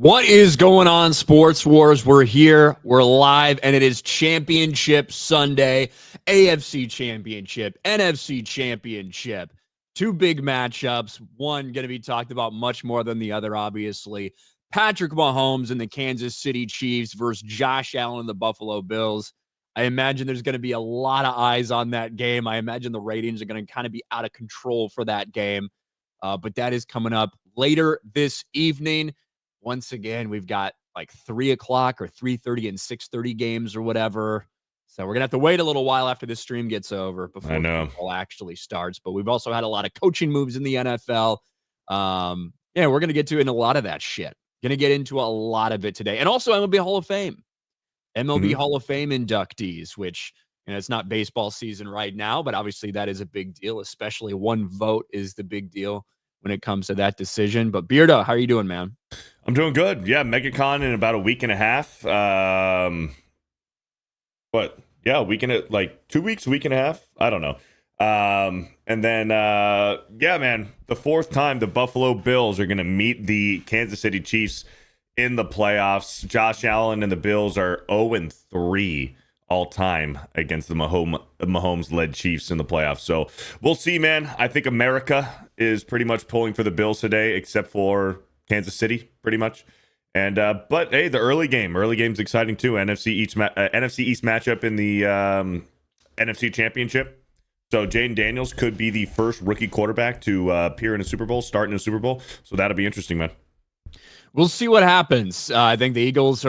What is going on, Sports Wars? We're here, we're live, and it is Championship Sunday, AFC Championship, NFC Championship. Two big matchups, one going to be talked about much more than the other, obviously. Patrick Mahomes and the Kansas City Chiefs versus Josh Allen and the Buffalo Bills. I imagine there's going to be a lot of eyes on that game. I imagine the ratings are going to kind of be out of control for that game. But that is coming up later this evening. Once again, we've got like 3 o'clock or 3:30 and 6:30 games or whatever. So we're going to have to wait a little while after this stream gets over before football actually starts. But we've also had a lot of coaching moves in the NFL. We're going to get to in a lot of that shit. Going to get into a lot of it today. And also MLB Hall of Fame. MLB Hall of Fame inductees, which, it's not baseball season right now, but obviously that is a big deal, especially one vote is the big deal when it comes to that decision. But Beardo, how are you doing, man? I'm doing good. Yeah, MegaCon in about a week and a half. A week and like 2 weeks, a week and a half. I don't know. And then, man, the fourth time the Buffalo Bills are going to meet the Kansas City Chiefs in the playoffs. Josh Allen and the Bills are 0-3 all time against the Mahomes-led Chiefs in the playoffs. So we'll see, man. I think America is pretty much pulling for the Bills today, except for Kansas City, pretty much. And but hey, the early game's exciting too. NFC East matchup in the NFC Championship. So Jaden Daniels could be the first rookie quarterback to appear in a Super Bowl, start in a Super Bowl. So that'll be interesting, man. We'll see what happens. I think the Eagles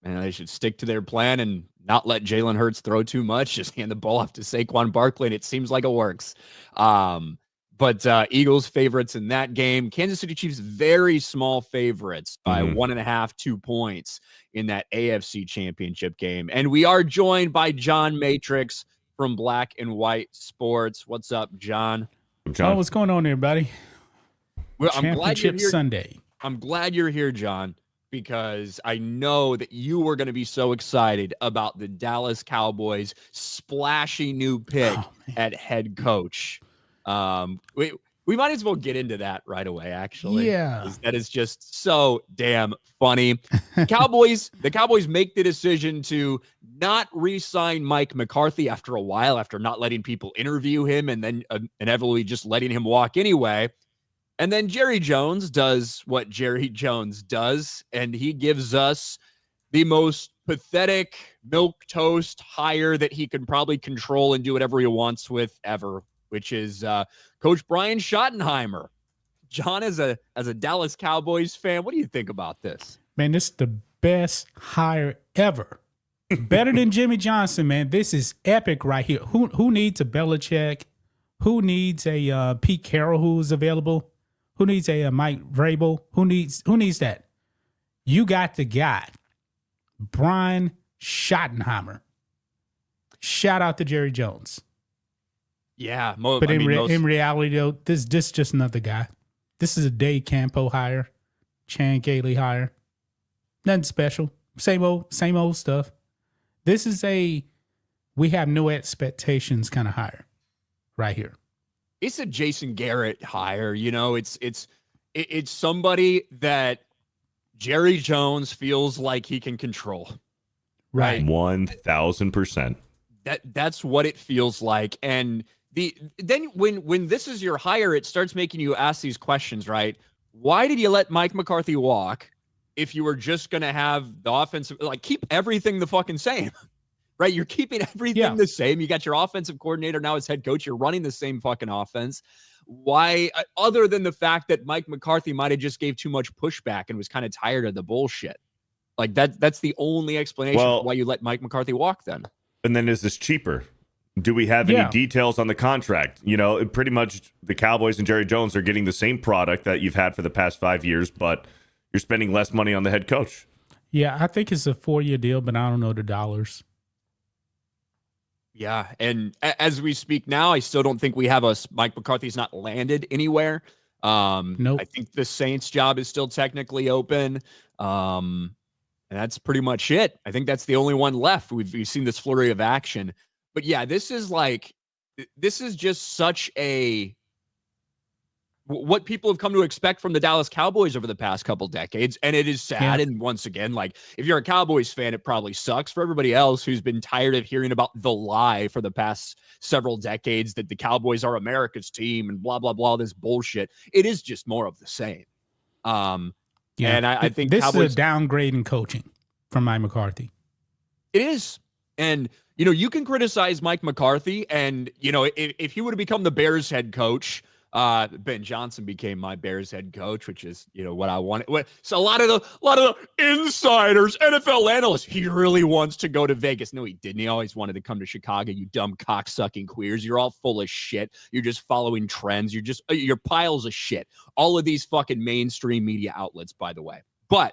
they should stick to their plan and not let Jalen Hurts throw too much. Just hand the ball off to Saquon Barkley, and it seems like it works. But Eagles favorites in that game. Kansas City Chiefs very small favorites by 1.5, 2 points in that AFC Championship game. And we are joined by John Matrix from Black and White Sports. What's up, John? Oh, what's going on, everybody? Well, Championship Sunday. I'm glad you're here, John, because I know that you were going to be so excited about the Dallas Cowboys' splashy new pick at head coach. We might as well get into that right away, actually. Yeah. That is just so damn funny. The Cowboys make the decision to not re-sign Mike McCarthy after a while, after not letting people interview him and then inevitably just letting him walk anyway. And then Jerry Jones does what Jerry Jones does, and he gives us the most pathetic milquetoast hire that he can probably control and do whatever he wants with ever, which is Coach Brian Schottenheimer. John, as a Dallas Cowboys fan, what do you think about this? Man, this is the best hire ever. Better than Jimmy Johnson, man. This is epic right here. Who needs a Belichick? Who needs a Pete Carroll who's available? Who needs a Mike Vrabel? Who needs that? You got the guy, Brian Schottenheimer. Shout out to Jerry Jones. Yeah, but in reality, though, this is just another guy. This is a Dave Campo hire, Chan Gailey hire. Nothing special. Same old stuff. This is we have no expectations kind of hire right here. It's a Jason Garrett hire. It's somebody that Jerry Jones feels like he can control. Right. 1,000%. That's what it feels like. And then when this is your hire, it starts making you ask these questions, right? Why did you let Mike McCarthy walk if you were just going to have the offensive, keep everything the fucking same, right? You're keeping everything the same. You got your offensive coordinator now as head coach. You're running the same fucking offense. Why, other than the fact that Mike McCarthy might have just gave too much pushback and was kind of tired of the bullshit? That's the only explanation for why you let Mike McCarthy walk then. And then is this cheaper? Do we have any details on the contract? Pretty much the Cowboys and Jerry Jones are getting the same product that you've had for the past 5 years, but you're spending less money on the head coach. Yeah, I think it's a 4-year deal, but I don't know the dollars. Yeah, and as we speak now, I still don't think we have Mike McCarthy's not landed anywhere. Nope. I think the Saints job is still technically open. And that's pretty much it. I think that's the only one left. We've seen this flurry of action. But yeah, this is just such a what people have come to expect from the Dallas Cowboys over the past couple decades. And it is sad. Yeah. And once again, like, if you're a Cowboys fan, it probably sucks. For everybody else who's been tired of hearing about the lie for the past several decades that the Cowboys are America's team and blah, blah, blah, this bullshit, it is just more of the same. And I think this Cowboys, is a downgrade in coaching from Mike McCarthy. It is. And, you know, you can criticize Mike McCarthy, and, you know, if he would have become the Bears head coach, Ben Johnson became my Bears head coach, which is, you know, what I wanted. So a lot of the insiders, NFL analysts, he really wants to go to Vegas. No, he didn't. He always wanted to come to Chicago. You dumb cocksucking queers. You're all full of shit. You're just following trends. You're piles of shit. All of these fucking mainstream media outlets, by the way. But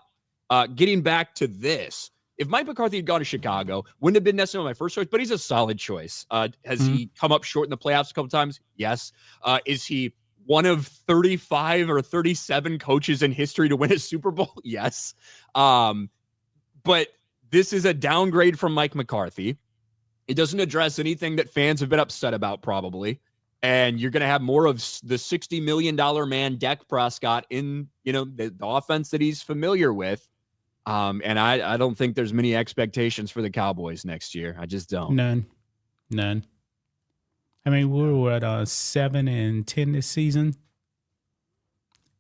getting back to this, if Mike McCarthy had gone to Chicago, wouldn't have been necessarily my first choice, but he's a solid choice. Has he come up short in the playoffs a couple times? Yes. Is he one of 35 or 37 coaches in history to win a Super Bowl? Yes. But this is a downgrade from Mike McCarthy. It doesn't address anything that fans have been upset about, probably. And you're going to have more of the $60 million man, Dak Prescott, in, you know, the offense that he's familiar with. And I don't think there's many expectations for the Cowboys next year. I just don't. None. I mean, we were at 7-10 this season,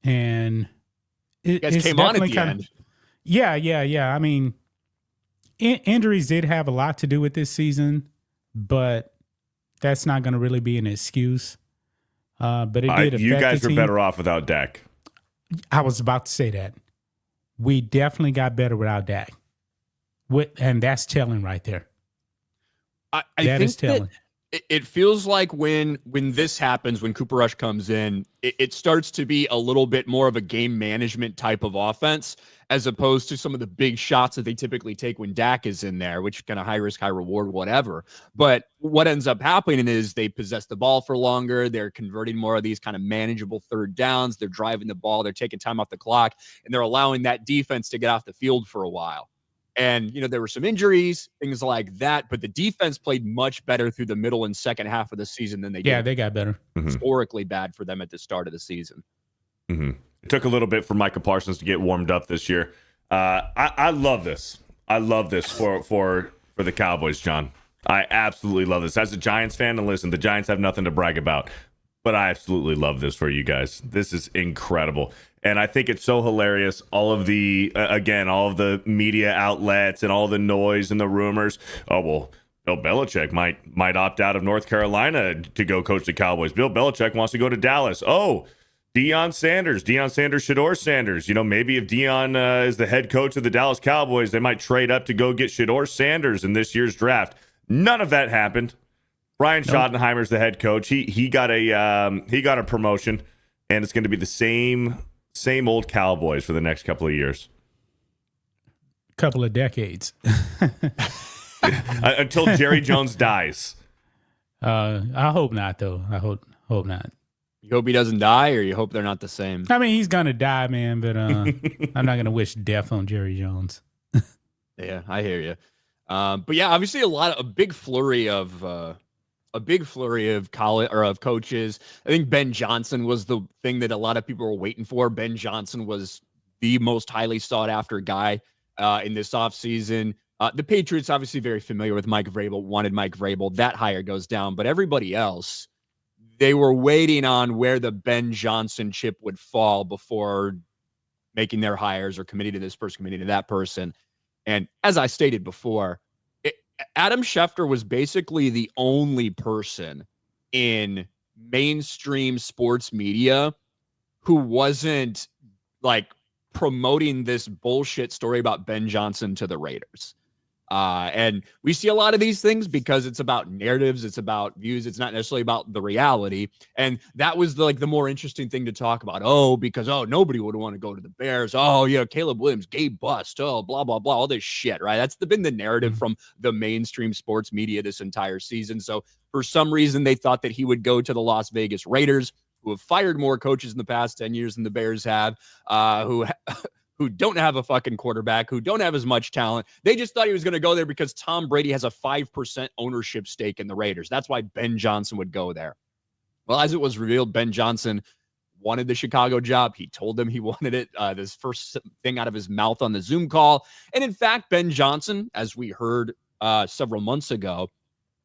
and you guys came on at the end. Yeah. I mean, injuries did have a lot to do with this season, but that's not going to really be an excuse. But it did affect you guys the were team. better off without Dak. I was about to say that. We definitely got better without Dak. And that's telling right there. I think that it feels like when this happens, when Cooper Rush comes in, it starts to be a little bit more of a game management type of offense, as opposed to some of the big shots that they typically take when Dak is in there, which kind of high risk, high reward, whatever. But what ends up happening is they possess the ball for longer. They're converting more of these kind of manageable third downs. They're driving the ball. They're taking time off the clock, and they're allowing that defense to get off the field for a while. And, you know, there were some injuries, things like that, but the defense played much better through the middle and second half of the season than they did. Yeah, they got better. Historically bad for them at the start of the season. It took a little bit for Micah Parsons to get warmed up this year. I love this. I love this for the Cowboys, John. I absolutely love this. As a Giants fan, and listen, the Giants have nothing to brag about, but I absolutely love this for you guys. This is incredible. And I think it's so hilarious. All of the, all of the media outlets and all the noise and the rumors. Oh, well, Bill Belichick might opt out of North Carolina to go coach the Cowboys. Bill Belichick wants to go to Dallas. Oh, Deion Sanders, Shedeur Sanders. You know, maybe if Deion is the head coach of the Dallas Cowboys, they might trade up to go get Shedeur Sanders in this year's draft. None of that happened. Brian Schottenheimer's the head coach. He got a promotion, and it's going to be the same old Cowboys for the next couple of years. Couple of decades. Until Jerry Jones dies. I hope not, though. I hope not. You hope he doesn't die, or you hope they're not the same? I mean, he's going to die, man, but I'm not going to wish death on Jerry Jones. Yeah, I hear you. But yeah, obviously a big flurry of college or of coaches. I think Ben Johnson was the thing that a lot of people were waiting for. Ben Johnson was the most highly sought after guy in this offseason. The Patriots obviously very familiar with Mike Vrabel, wanted Mike Vrabel. That hire goes down, but everybody else, they were waiting on where the Ben Johnson chip would fall before making their hires or committing to this person, committing to that person. And as I stated before, Adam Schefter was basically the only person in mainstream sports media who wasn't like promoting this bullshit story about Ben Johnson to the Raiders. And we see a lot of these things because it's about narratives, it's about views, it's not necessarily about the reality. And that was the more interesting thing to talk about. Because nobody would want to go to the Bears. Caleb Williams, gay bust. Blah, blah, blah, all this shit, right? That's been the narrative from the mainstream sports media this entire season. So for some reason, they thought that he would go to the Las Vegas Raiders, who have fired more coaches in the past 10 years than the Bears have, who don't have a fucking quarterback, who don't have as much talent. They just thought he was going to go there because Tom Brady has a 5% ownership stake in the Raiders. That's why Ben Johnson would go there. Well, as it was revealed, Ben Johnson wanted the Chicago job. He told them he wanted it. This first thing out of his mouth on the Zoom call. And in fact, Ben Johnson, as we heard several months ago,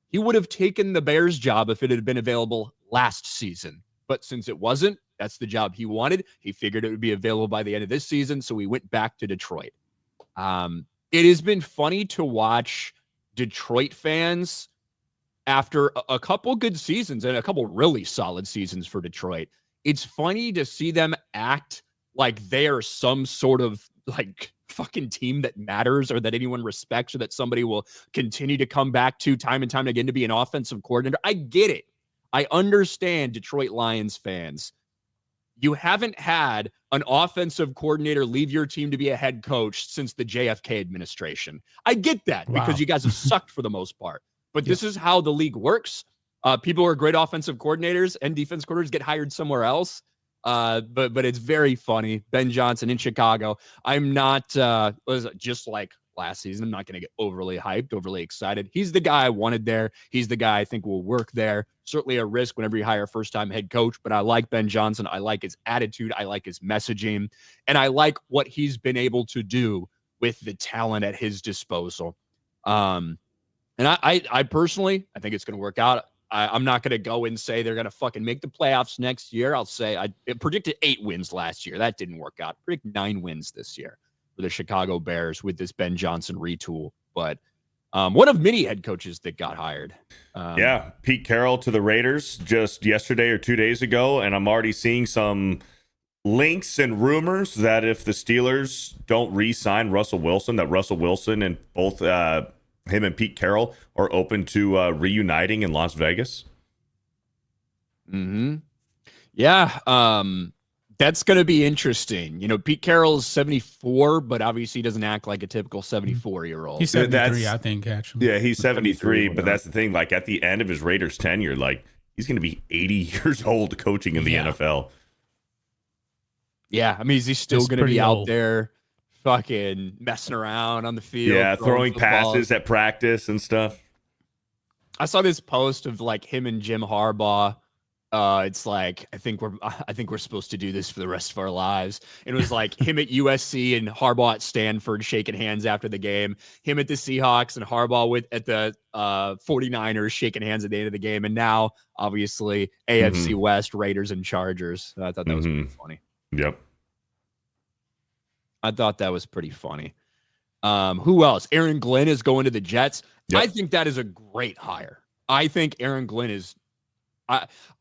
he would have taken the Bears job if it had been available last season. But since it wasn't, that's the job he wanted. He figured it would be available by the end of this season, so he went back to Detroit. It has been funny to watch Detroit fans after a couple good seasons and a couple really solid seasons for Detroit. It's funny to see them act like they are some sort of like fucking team that matters or that anyone respects or that somebody will continue to come back to time and time again to be an offensive coordinator. I get it. I understand, Detroit Lions fans. You haven't had an offensive coordinator leave your team to be a head coach since the JFK administration. I get that because you guys have sucked for the most part. But this is how the league works. People who are great offensive coordinators and defense coordinators get hired somewhere else. But it's very funny. Ben Johnson in Chicago. I'm not just like last season. I'm not going to get overly hyped, overly excited. He's the guy I wanted there. He's the guy I think will work there. Certainly a risk whenever you hire a first-time head coach, but I like Ben Johnson. I like his attitude. I like his messaging. And I like what he's been able to do with the talent at his disposal. And I personally, I think it's going to work out. I'm not going to go and say they're going to fucking make the playoffs next year. I'll say I predicted 8 wins last year. That didn't work out. I predict 9 wins this year for the Chicago Bears with this Ben Johnson retool. But one of many head coaches that got hired. Pete Carroll to the Raiders just yesterday or 2 days ago. And I'm already seeing some links and rumors that if the Steelers don't re-sign Russell Wilson, that Russell Wilson and both him and Pete Carroll are open to reuniting in Las Vegas. Yeah. That's going to be interesting. You know, Pete Carroll's 74, but obviously he doesn't act like a typical 74-year-old. He's 73, I think, actually. Yeah, he's 73, but that's the thing. Like, at the end of his Raiders tenure, like, he's going to be 80 years old coaching in the NFL. Yeah, I mean, is he still going to be out there fucking messing around on the field? Yeah, throwing passes at practice and stuff. I saw this post of like him and Jim Harbaugh. It's like I think we're supposed to do this for the rest of our lives. And it was like him at USC and Harbaugh at Stanford shaking hands after the game. Him at the Seahawks and Harbaugh at the 49ers shaking hands at the end of the game. And now obviously AFC West, Raiders and Chargers. I thought that was pretty funny. Yep. I thought that was pretty funny. Who else? Aaron Glenn is going to the Jets. Yep. I think that is a great hire. I think Aaron Glenn is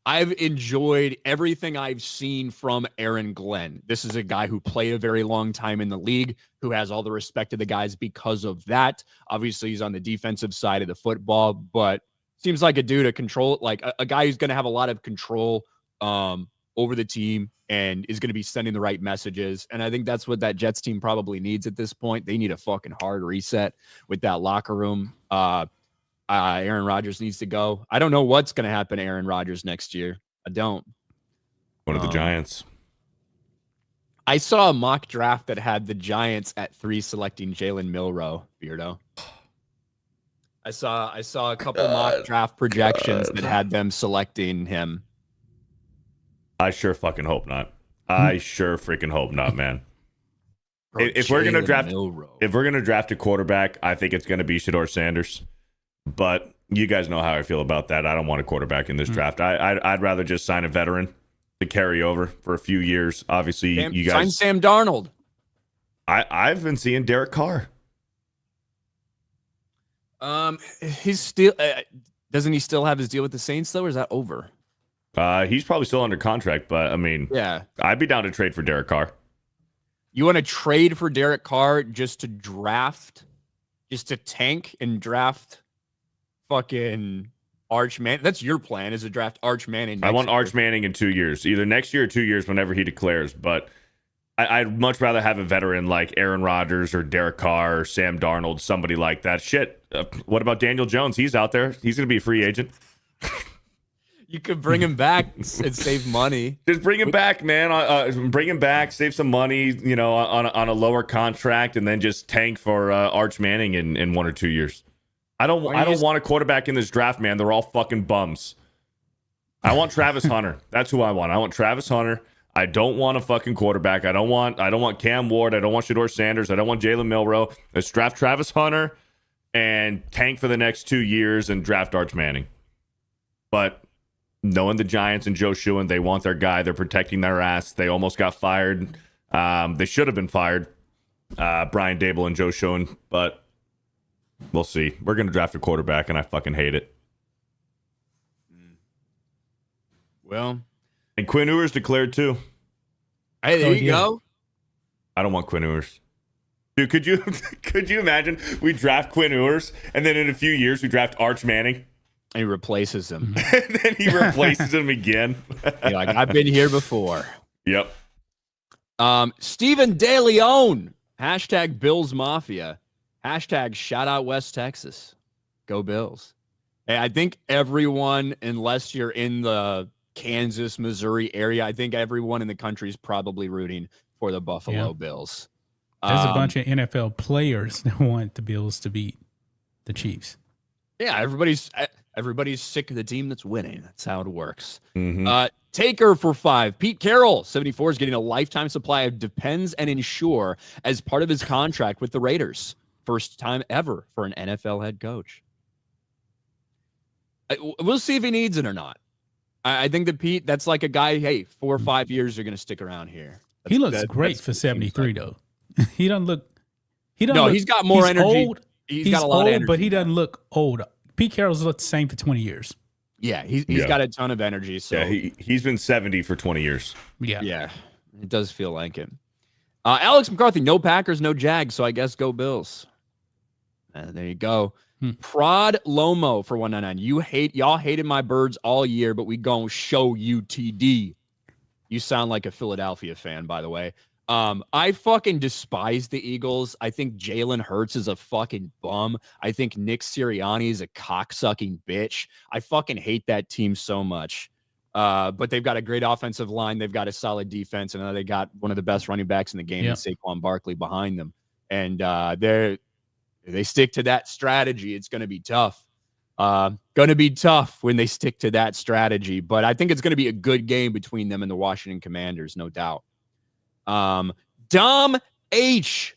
I've enjoyed everything I've seen from Aaron Glenn. This is a guy who played a very long time in the league, who has all the respect of the guys because of that. Obviously, he's on the defensive side of the football, but seems like a dude to control it, like a guy who's going to have a lot of control over the team and is going to be sending the right messages. And I think that's what that Jets team probably needs at this point. They need a fucking hard reset with that locker room. Aaron Rodgers needs to go. I don't know what's going to happen to Aaron Rodgers next year. I don't. One of the Giants. I saw a mock draft that had the Giants at 3 selecting Jalen Milroe, Beardo. I saw a couple mock draft projections that had them selecting him. I sure fucking hope not. I sure freaking hope not, man. Bro, if we're gonna draft a quarterback, I think it's gonna be Shedeur Sanders. But you guys know how I feel about that. I don't want a quarterback in this draft. I'd rather just sign a veteran to carry over for a few years. Obviously, you guys sign Sam Darnold. I've been seeing Derek Carr. He's still doesn't he still have his deal with the Saints though, or is that over? He's probably still under contract, but I mean, yeah, I'd be down to trade for Derek Carr. You want to trade for Derek Carr just to draft, just to tank and draft fucking Arch Manning? That's your plan, is to draft Arch Manning. I want Arch Manning in 2 years, either next year or 2 years, whenever he declares. But I'd much rather have a veteran like Aaron Rodgers or Derek Carr or Sam Darnold, somebody like that. Shit. What about Daniel Jones? He's out there. He's going to be a free agent. You could bring him back and save money. Just bring him back, man. Bring him back, save some money, you know, on a lower contract, and then just tank for Arch Manning in 1 or 2 years. I don't want a quarterback in this draft, man. They're all fucking bums. I want Travis Hunter. That's who I want. I want Travis Hunter. I don't want a fucking quarterback. I don't want Cam Ward. I don't want Shedeur Sanders. I don't want Jalen Milroe. Let's draft Travis Hunter and tank for the next 2 years and draft Arch Manning. But knowing the Giants and Joe Schoen, they want their guy. They're protecting their ass. They almost got fired. They should have been fired, Brian Dable and Joe Schoen, but we'll see. We're going to draft a quarterback, and I fucking hate it. Well, and Quinn Ewers declared too. Hey, there you go. I don't want Quinn Ewers. Dude, could you imagine we draft Quinn Ewers and then in a few years we draft Arch Manning? And he replaces him. And then he replaces him again. You're like, I've been here before. Yep. Stephen De Leon. Hashtag Bills Mafia. Hashtag shout out West Texas. Go Bills. Hey, I think everyone, unless you're in the Kansas, Missouri area, I think everyone in the country is probably rooting for the Buffalo Bills. There's a bunch of NFL players that want the Bills to beat the Chiefs. Yeah, everybody's sick of the team that's winning. That's how it works. Mm-hmm. Taker for 5. Pete Carroll, 74, is getting a lifetime supply of Depends and Insure as part of his contract with the Raiders. First time ever for an NFL head coach. We'll see if he needs it or not. I think that Pete, that's like a guy, hey, 4 or 5 years, you're going to stick around here. He looks great for 73, though. He doesn't look. He's got more energy. Old. He's got a lot of energy. But he doesn't look old. Pete Carroll's looked the same for 20 years. Yeah, he's got a ton of energy. So yeah, he's been 70 for 20 years. Yeah, it does feel like it. Alex McCarthy, no Packers, no Jags, so I guess go Bills. There you go. Prod Lomo for 199. Y'all hated my birds all year, but we gonna show you TD. You sound like a Philadelphia fan, by the way. I fucking despise the Eagles. I think Jalen Hurts is a fucking bum. I think Nick Sirianni is a cocksucking bitch. I fucking hate that team so much. But they've got a great offensive line. They've got a solid defense, and they got one of the best running backs in the game, Saquon Barkley, behind them. And they stick to that strategy. It's going to be tough. Going to be tough when they stick to that strategy. But I think it's going to be a good game between them and the Washington Commanders, no doubt. Dom H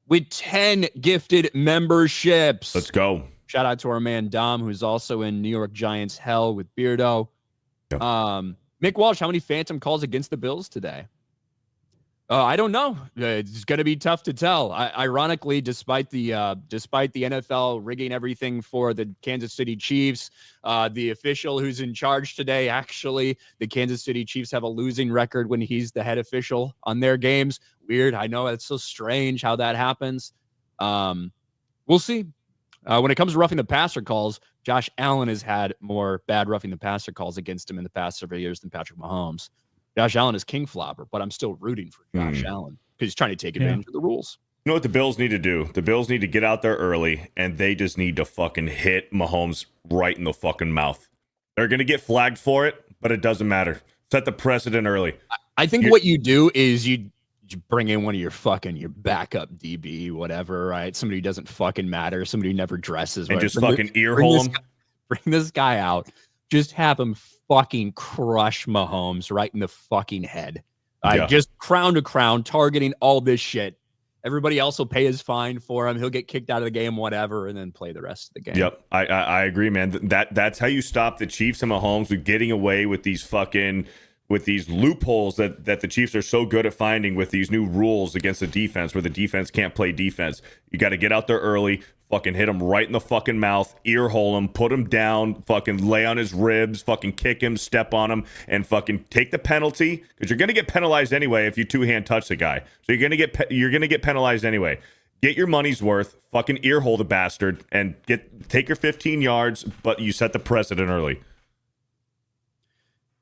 with 10 gifted memberships. Let's go. Shout out to our man Dom, who's also in New York Giants hell with Beardo. Yep. Mick Walsh, how many phantom calls against the Bills today? I don't know. It's going to be tough to tell. Ironically, despite the NFL rigging everything for the Kansas City Chiefs, the official who's in charge today, actually, the Kansas City Chiefs have a losing record when he's the head official on their games. Weird. I know it's so strange how that happens. We'll see. When it comes to roughing the passer calls, Josh Allen has had more bad roughing the passer calls against him in the past several years than Patrick Mahomes. Josh Allen is king flopper, but I'm still rooting for Josh Allen because he's trying to take advantage of the rules. You know what the Bills need to do? The Bills need to get out there early, and they just need to fucking hit Mahomes right in the fucking mouth. They're going to get flagged for it, but it doesn't matter. Set the precedent early. I think what you do is you bring in one of your backup DB, whatever, right? Somebody who doesn't fucking matter. Somebody who never dresses. And just fucking earhole him. Bring this guy out. Just have him fucking crush Mahomes right in the fucking head. Just crown to crown, targeting all this shit. Everybody else will pay his fine for him. He'll get kicked out of the game, whatever, and then play the rest of the game. Yep, I agree, man. That's how you stop the Chiefs and Mahomes with getting away with these loopholes that the Chiefs are so good at finding with these new rules against the defense, where the defense can't play defense. You got to get out there early, fucking hit him right in the fucking mouth, ear hole him, put him down, fucking lay on his ribs, fucking kick him, step on him, and fucking take the penalty, because you're gonna get penalized anyway if you two-hand touch the guy. So you're gonna get penalized anyway. Get your money's worth, fucking ear hole the bastard, and take your 15 yards, but you set the precedent early.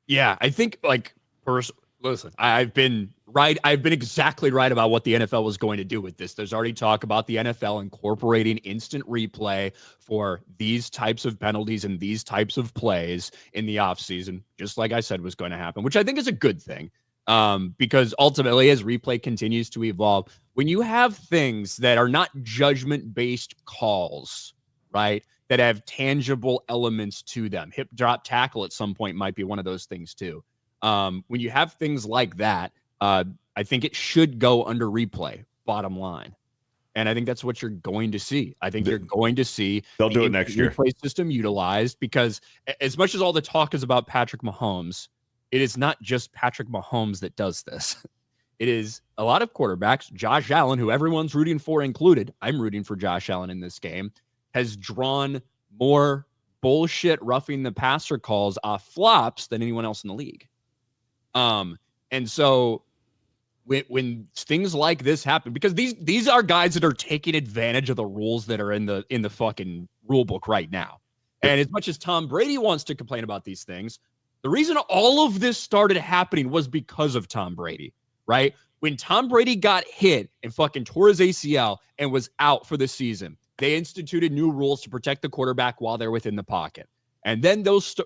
Yeah, I think listen, I've been exactly right about what the NFL was going to do with this. There's already talk about the NFL incorporating instant replay for these types of penalties and these types of plays in the offseason, just like I said was going to happen, which I think is a good thing. Because ultimately, as replay continues to evolve, when you have things that are not judgment-based calls, right, that have tangible elements to them. Hip drop tackle at some point might be one of those things too. When you have things like that, I think it should go under replay, bottom line. And I think that's what you're going to see. I think you're going to see they'll do it next year. Replay system utilized, because as much as all the talk is about Patrick Mahomes, it is not just Patrick Mahomes that does this. It is a lot of quarterbacks. Josh Allen, who everyone's rooting for included, I'm rooting for Josh Allen in this game, has drawn more bullshit roughing the passer calls off flops than anyone else in the league. And so when things like this happen, because these are guys that are taking advantage of the rules that are in the fucking rule book right now. And as much as Tom Brady wants to complain about these things, the reason all of this started happening was because of Tom Brady, right? When Tom Brady got hit and fucking tore his ACL and was out for the season, they instituted new rules to protect the quarterback while they're within the pocket. And then those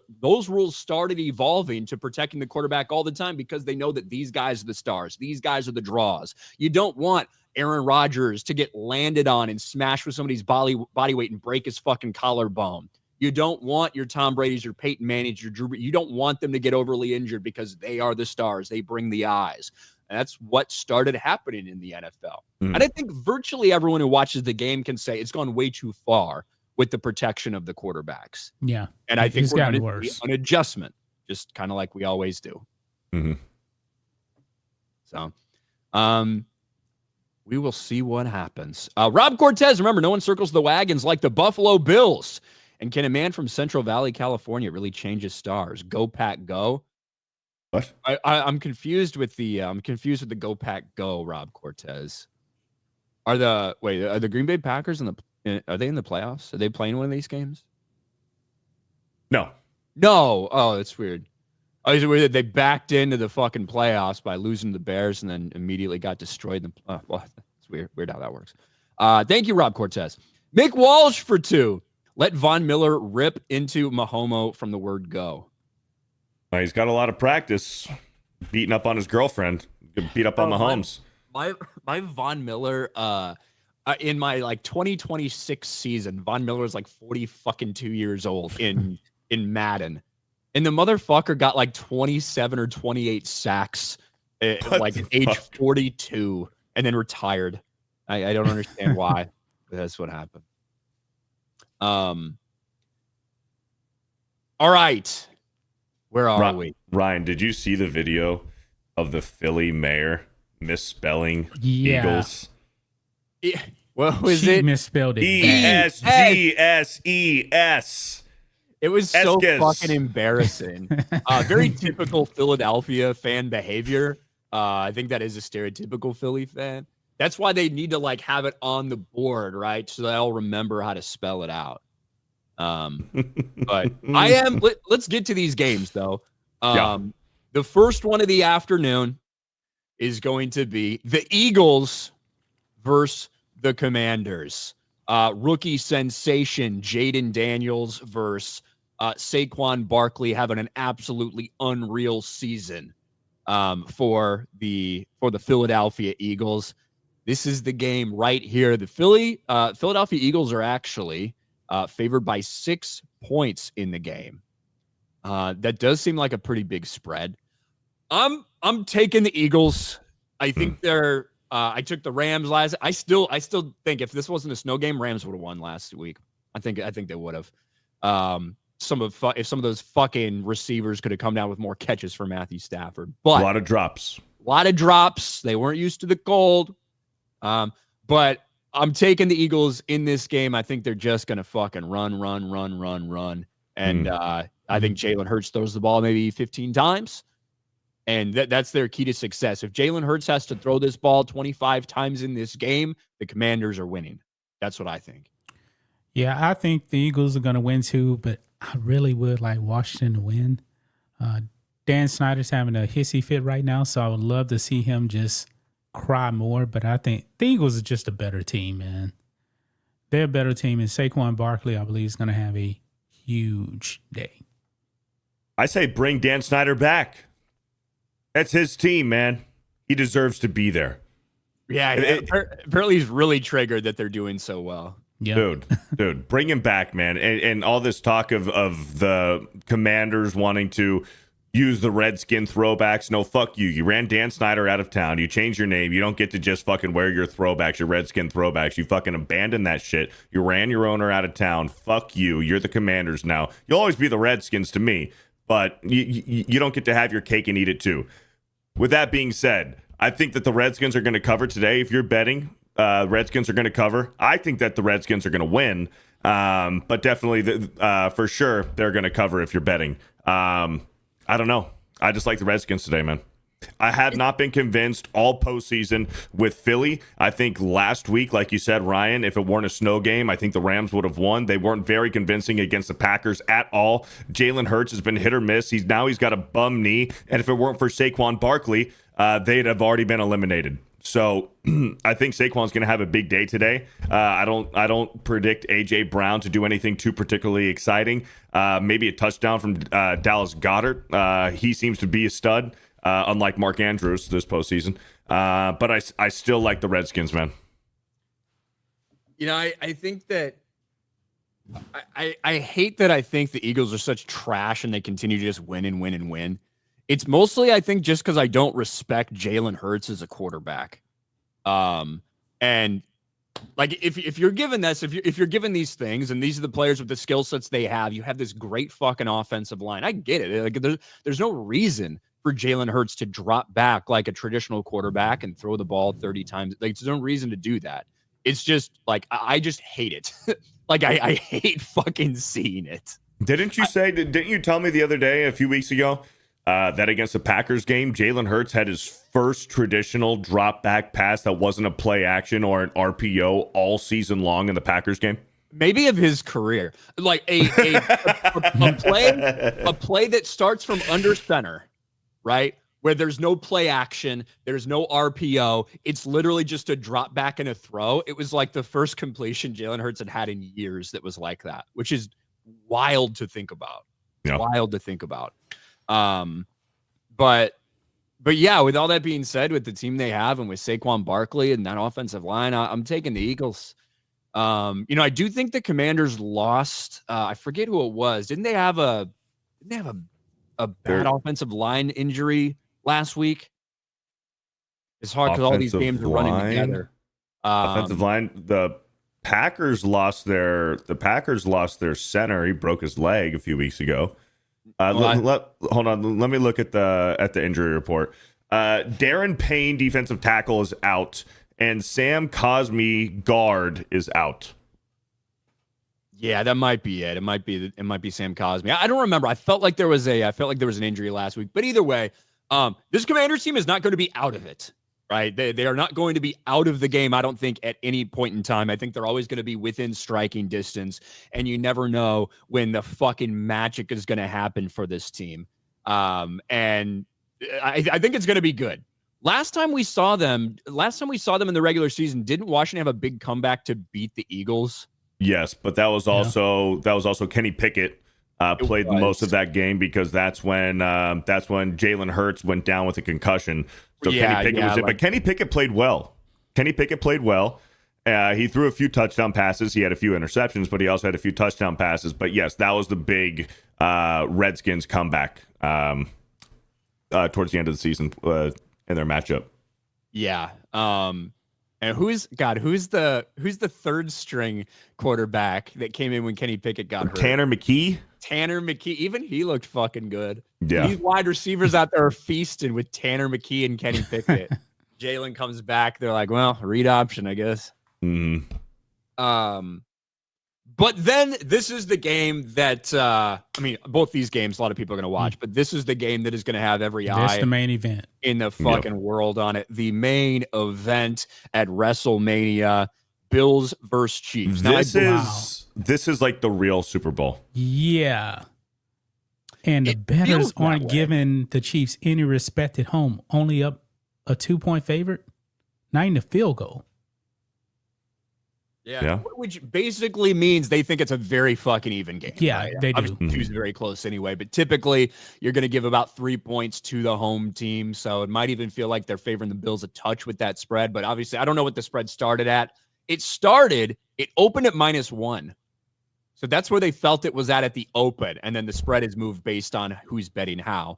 rules started evolving to protecting the quarterback all the time, because they know that these guys are the stars. These guys are the draws. You don't want Aaron Rodgers to get landed on and smash with somebody's body weight and break his fucking collarbone. You don't want your Tom Brady's, your Peyton Manning's, your Drew. You don't want them to get overly injured, because they are the stars. They bring the eyes. And that's what started happening in the NFL. And I think virtually everyone who watches the game can say it's gone way too far with the protection of the quarterbacks. Yeah. And I think it's we're gotten going to worse. see an adjustment, just kind of like we always do. So we will see what happens. Rob Cortez, remember, no one circles the wagons like the Buffalo Bills. And can a man from Central Valley, California really change his stars? Go Pack Go. What? I'm confused with the Go Pack Go, Rob Cortez. Are the Green Bay Packers are they in the playoffs? Are they playing one of these games? No. Oh, that's weird. Oh, is it weird that they backed into the fucking playoffs by losing to the Bears and then immediately got destroyed? Well, it's weird how that works. Thank you, Rob Cortez. Mick Walsh for 2. Let Von Miller rip into Mahomo from the word go. He's got a lot of practice beating up on his girlfriend. Beat up on Mahomes. My Von Miller, in my 2026 season, Von Miller is 40 fucking 2 years old in Madden. And the motherfucker got 27 or 28 sacks at age 42 and then retired. I don't understand why. But that's what happened. All right. Where are we? Ryan, did you see the video of the Philly mayor misspelling Eagles? What was she it? Misspelled it. ESGSES. It was so fucking embarrassing. Very typical Philadelphia fan behavior. I think that is a stereotypical Philly fan. That's why they need to have it on the board, right? So they'll remember how to spell it out. But let's get to these games though. The first one of the afternoon is going to be the Eagles versus the Commanders. Rookie sensation Jaden Daniels versus Saquon Barkley having an absolutely unreal season for the Philadelphia Eagles. This is the game right here. The Philadelphia Eagles are actually favored by 6 points in the game. That does seem like a pretty big spread. I'm taking the Eagles. I think they're. I took the Rams last. I still think if this wasn't a snow game, Rams would have won last week. I think they would have. If some of those fucking receivers could have come down with more catches for Matthew Stafford, but a lot of drops. They weren't used to the cold. But I'm taking the Eagles in this game. I think they're just gonna fucking run. And I think Jalen Hurts throws the ball maybe 15 times. And that's their key to success. If Jalen Hurts has to throw this ball 25 times in this game, the Commanders are winning. That's what I think. Yeah, I think the Eagles are going to win too, but I really would like Washington to win. Dan Snyder's having a hissy fit right now, so I would love to see him just cry more. But I think the Eagles are just a better team, man. They're a better team, and Saquon Barkley, I believe, is going to have a huge day. I say bring Dan Snyder back. That's his team, man. He deserves to be there. Yeah, apparently he's really triggered that they're doing so well. Yep. Dude, bring him back, man. And all this talk of the Commanders wanting to use the Redskin throwbacks. No, fuck you. You ran Dan Snyder out of town. You changed your name. You don't get to just fucking wear your throwbacks, your Redskin throwbacks. You fucking abandoned that shit. You ran your owner out of town. Fuck you. You're the Commanders now. You'll always be the Redskins to me, but you don't get to have your cake and eat it too. With that being said, I think that the Redskins are going to cover today. If you're betting, Redskins are going to cover. I think that the Redskins are going to win, but definitely, for sure, they're going to cover if you're betting. I don't know. I just like the Redskins today, man. I had not been convinced all postseason with Philly. I think last week, like you said, Ryan, if it weren't a snow game, I think the Rams would have won. They weren't very convincing against the Packers at all. Jalen Hurts has been hit or miss. He's got a bum knee, and if it weren't for Saquon Barkley, they'd have already been eliminated. So I think Saquon's going to have a big day today. I don't predict A.J. Brown to do anything too particularly exciting. Maybe a touchdown from Dallas Goedert. He seems to be a stud, unlike Mark Andrews this postseason. But I still like the Redskins, man. You know, I think that I hate that I think the Eagles are such trash and they continue to just win and win and win. It's mostly, I think, just because I don't respect Jalen Hurts as a quarterback. And like if you're given this, if you're given these things, and these are the players with the skill sets they have, you have this great fucking offensive line. I get it. Like there's no reason for Jalen Hurts to drop back like a traditional quarterback and throw the ball 30 times. Like there's no reason to do that. It's just like I just hate it. Like I hate fucking seeing it. Didn't you tell me the other day, a few weeks ago, that against the Packers game, Jalen Hurts had his first traditional drop back pass that wasn't a play action or an RPO all season long in the Packers game? Maybe of his career. Like a play that starts from under center, right? Where there's no play action, there's no RPO. It's literally just a drop back and a throw. It was like the first completion Jalen Hurts had in years that was like that, which is wild to think about. Yeah. Wild to think about. But yeah, with all that being said, with the team they have and with Saquon Barkley and that offensive line, I'm taking the Eagles. You know, I do think the Commanders lost. I forget who it was. Didn't they have a bad offensive line injury last week? It's hard because all these games are running together. Offensive line. The Packers lost their center. He broke his leg a few weeks ago. Hold on. Let me look at the injury report. Darren Payne, defensive tackle, is out, and Sam Cosmi, guard, is out. Yeah, that might be it. It might be Sam Cosmi. I don't remember. I felt like there was an injury last week. But either way, this Commanders team is not going to be out of it. Right? They are not going to be out of the game, I don't think, at any point in time. I think they're always going to be within striking distance, and you never know when the fucking magic is going to happen for this team. And I think it's going to be good. Last time we saw them in the regular season, didn't Washington have a big comeback to beat the Eagles? Yes, but that was also Kenny Pickett played most of that game, because that's when Jalen Hurts went down with a concussion. So Kenny Pickett was it, but Kenny Pickett played well. He threw a few touchdown passes. He had a few interceptions, but he also had a few touchdown passes. But yes, that was the big Redskins comeback towards the end of the season in their matchup. Yeah. And who's the third string quarterback that came in when Kenny Pickett got hurt? Tanner McKee. Even he looked fucking good. Yeah. These wide receivers out there are feasting with Tanner McKee and Kenny Pickett. Jalen comes back. They're like, well, read option, I guess. Mm-hmm. But then this is the game that, both these games, a lot of people are going to watch, but this is the game that is going to have every eye. That's the main event in the fucking world on it. The main event at WrestleMania, Bills versus Chiefs. This is like the real Super Bowl. Yeah. And the bettors aren't giving the Chiefs any respect at home. Only up a 2-point favorite, not even a field goal. Yeah. Which basically means they think it's a very fucking even game. Yeah, right? they do. Obviously, Chiefs are very close anyway, but typically you're going to give about 3 points to the home team. So it might even feel like they're favoring the Bills a touch with that spread. But obviously, I don't know what the spread started at. It opened at -1. So that's where they felt it was at the open. And then the spread is moved based on who's betting how.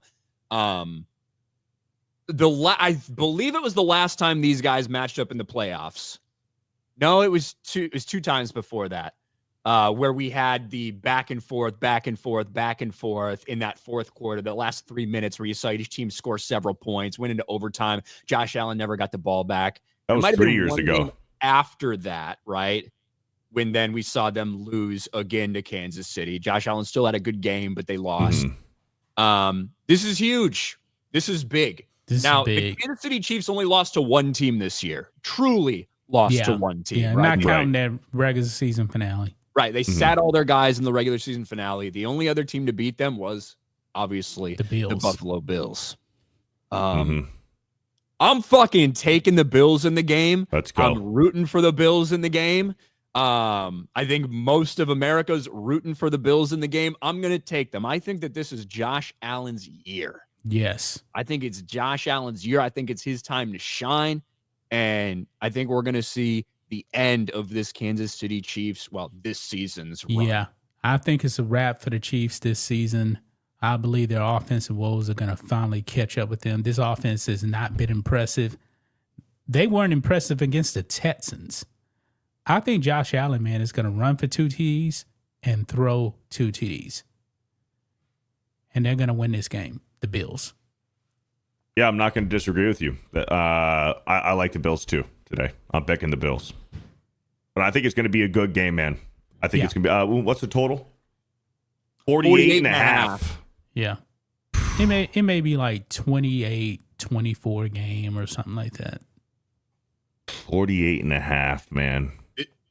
I believe it was the last time these guys matched up in the playoffs. No, it was two times before that, where we had the back and forth in that fourth quarter, the last 3 minutes where you saw each team score several points, went into overtime. Josh Allen never got the ball back. That was 3 years ago. After that, right? When then we saw them lose again to Kansas City. Josh Allen still had a good game, but they lost. This is huge. This is big. The Kansas City Chiefs only lost to one team this year. Truly lost to one team. Yeah, right? Not counting that regular season finale. Right. They sat all their guys in the regular season finale. The only other team to beat them was obviously the Buffalo Bills. I'm fucking taking the Bills in the game. Let's go. I'm rooting for the Bills in the game. I think most of America's rooting for the Bills in the game. I'm going to take them. I think that this is Josh Allen's year. Yes. I think it's Josh Allen's year. I think it's his time to shine. And I think we're going to see the end of this Kansas City Chiefs, this season's run. Yeah. I think it's a wrap for the Chiefs this season. I believe their offensive woes are going to finally catch up with them. This offense has not been impressive. They weren't impressive against the Texans. I think Josh Allen, man, is going to run for 2 TDs and throw 2 TDs. And they're going to win this game, the Bills. Yeah, I'm not going to disagree with you. I like the Bills too today. I'm backing the Bills. But I think it's going to be a good game, man. I think it's going to be, what's the total? 48 and a half. Yeah. It may be like 28-24 game or something like that. 48 and a half, man.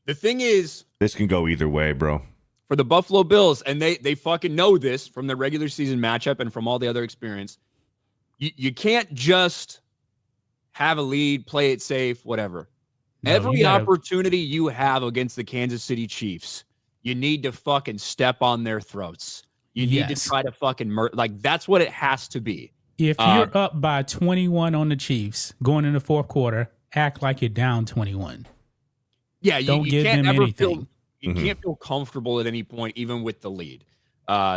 The thing is, this can go either way, bro. For the Buffalo Bills, and they fucking know this from the regular season matchup and from all the other experience, you can't just have a lead, play it safe, whatever. No, every opportunity you have against the Kansas City Chiefs, you need to fucking step on their throats. You need to try to fucking that's what it has to be. If you're up by 21 on the Chiefs going in the fourth quarter, act like you're down 21. Yeah, don't give them anything. You can't feel comfortable at any point, even with the lead.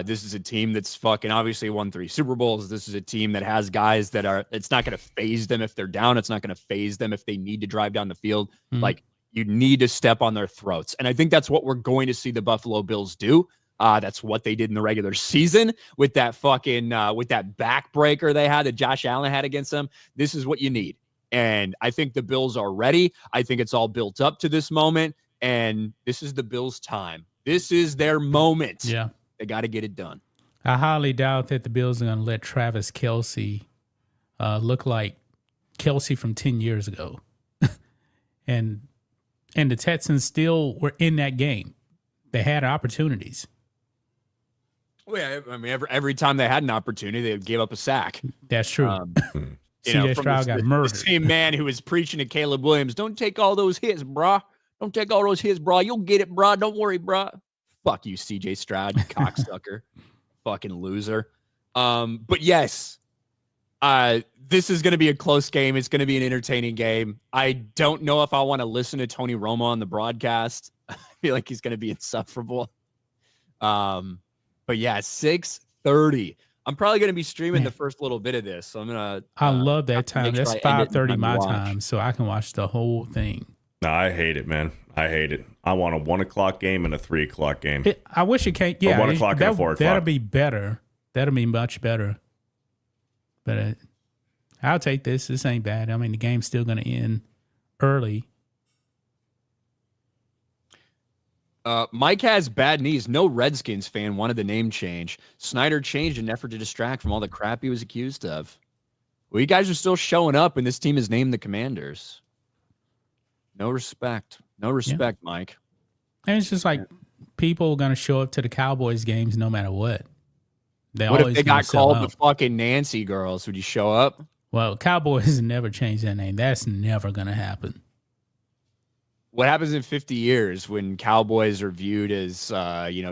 This is a team that's fucking obviously won 3 Super Bowls. This is a team that has guys that it's not going to phase them if they're down. It's not going to phase them if they need to drive down the field. Like, you need to step on their throats. And I think that's what we're going to see the Buffalo Bills do. That's what they did in the regular season with that fucking, with that backbreaker they had that Josh Allen had against them. This is what you need. And I think the Bills are ready. I think it's all built up to this moment. And this is the Bills' time. This is their moment. Yeah. They got to get it done. I highly doubt that the Bills are going to let Travis Kelce look like Kelce from 10 years ago. and the Texans still were in that game. They had opportunities. Well, yeah, I mean, every time they had an opportunity, they gave up a sack. That's true. C.J. Stroud got murdered. The same man who was preaching to Caleb Williams, don't take all those hits, brah. Don't take all those hits, brah. You'll get it, brah. Don't worry, brah. Fuck you, C.J. Stroud, you cocksucker. Fucking loser. But yes, this is going to be a close game. It's going to be an entertaining game. I don't know if I want to listen to Tony Romo on the broadcast. I feel like he's going to be insufferable. But yeah, 6:30. I'm probably going to be streaming the first little bit of this. So I'm going to. I love that time. That's 5:30 my time, so I can watch the whole thing. No, I hate it, man. I hate it. I want a 1 o'clock game and a 3 o'clock game. I wish it came. Yeah, 1 o'clock and a 4 o'clock. That'll be better. That'll be much better. But I'll take this. This ain't bad. I mean, the game's still going to end early. Mike has bad knees. No Redskins fan wanted the name change. Snyder changed in an effort to distract from all the crap he was accused of. Well, you guys are still showing up, and this team is named the Commanders. No respect. No respect, Mike. And it's just like people are going to show up to the Cowboys games no matter what. What if they got called the fucking Nancy girls? Would you show up? Well, Cowboys never change their name. That's never going to happen. What happens in 50 years when Cowboys are viewed as,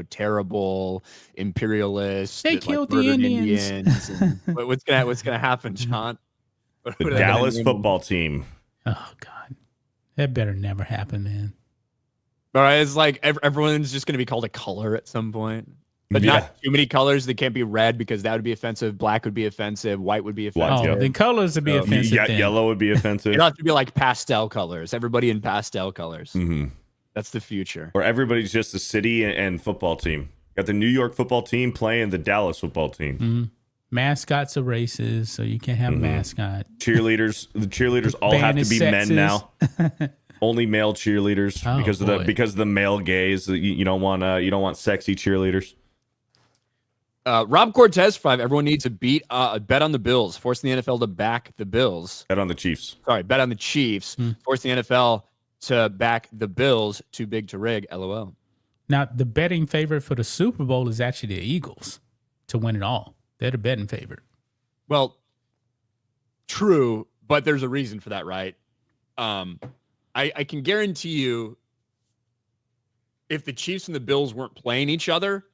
terrible imperialists? They killed the Indians. What's gonna happen, John? The Dallas football team. Oh God. That better never happen, man. All right, it's like everyone's just going to be called a color at some point. But not too many colors. They can't be red because that would be offensive. Black would be offensive. White would be offensive. Oh, then colors would be offensive. Yeah, then. yellow would be offensive. It'll have to be like pastel colors. Everybody in pastel colors. Mm-hmm. That's the future. Or everybody's just a city and football team. Got the New York football team playing the Dallas football team. Mm-hmm. Mascots of races, so you can't have a mascot. Cheerleaders. The cheerleaders all have to be sexes. men now. Only male cheerleaders because of the male gaze. You don't want sexy cheerleaders. Rob Cortez 5. Everyone needs to bet on the Bills, forcing the NFL to back the Bills. Bet on the Chiefs. Sorry, bet on the Chiefs, forcing the NFL to back the Bills. Too big to rig. LOL. Now the betting favorite for the Super Bowl is actually the Eagles to win it all. They're the betting favorite. Well, true, but there's a reason for that, right? I can guarantee you, if the Chiefs and the Bills weren't playing each other,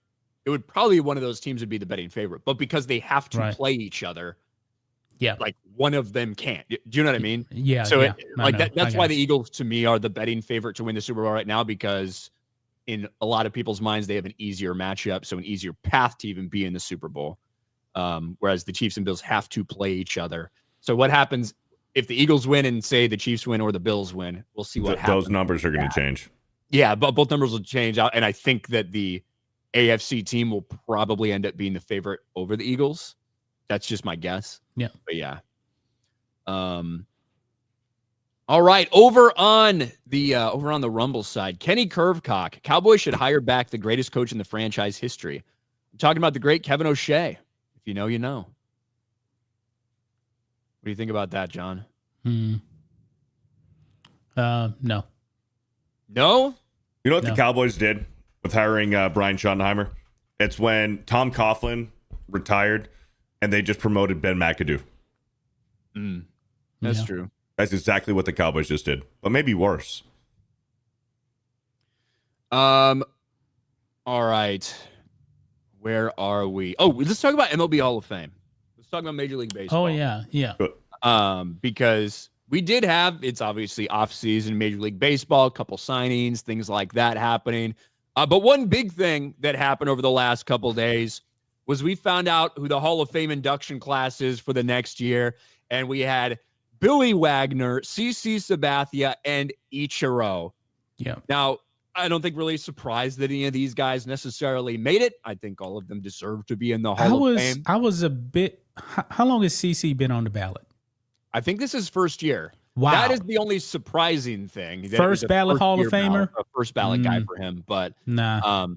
it would probably one of those teams would be the betting favorite. But because they have to play each other, like one of them can't. Do you know what I mean? Yeah. So yeah. That's why the Eagles to me are the betting favorite to win the Super Bowl right now, because in a lot of people's minds they have an easier matchup, so an easier path to even be in the Super Bowl. Whereas the Chiefs and Bills have to play each other. So what happens if the Eagles win and say the Chiefs win or the Bills win? We'll see what happens. Those numbers are going to change. Yeah, but both numbers will change out, and I think that the AFC team will probably end up being the favorite over the Eagles. That's just my guess. Yeah. But yeah. All right, over on the Rumble side, Kenny Curvecock. Cowboys should hire back the greatest coach in the franchise history. I'm talking about the great Kevin O'Shea. If you know, you know. What do you think about that, John? No. No? You know what the Cowboys did with hiring Brian Schottenheimer? It's when Tom Coughlin retired and they just promoted Ben McAdoo. That's true. That's exactly what the Cowboys just did, but maybe worse. All right. Where are we? Oh, let's talk about MLB Hall of Fame. Let's talk about Major League Baseball. Oh, yeah. Because we did have, it's obviously off-season Major League Baseball, a couple signings, things like that happening. But one big thing that happened over the last couple days was we found out who the Hall of Fame induction class is for the next year, and we had Billy Wagner, CC Sabathia, and Ichiro. Yeah. Now, I don't think really surprised that any of these guys necessarily made it. I think all of them deserve to be in the Hall of Fame. I was a bit. How long has CC been on the ballot? I think this is first year. Wow. That is the only surprising thing. First ballot Hall of Famer? A first ballot guy for him. But nah.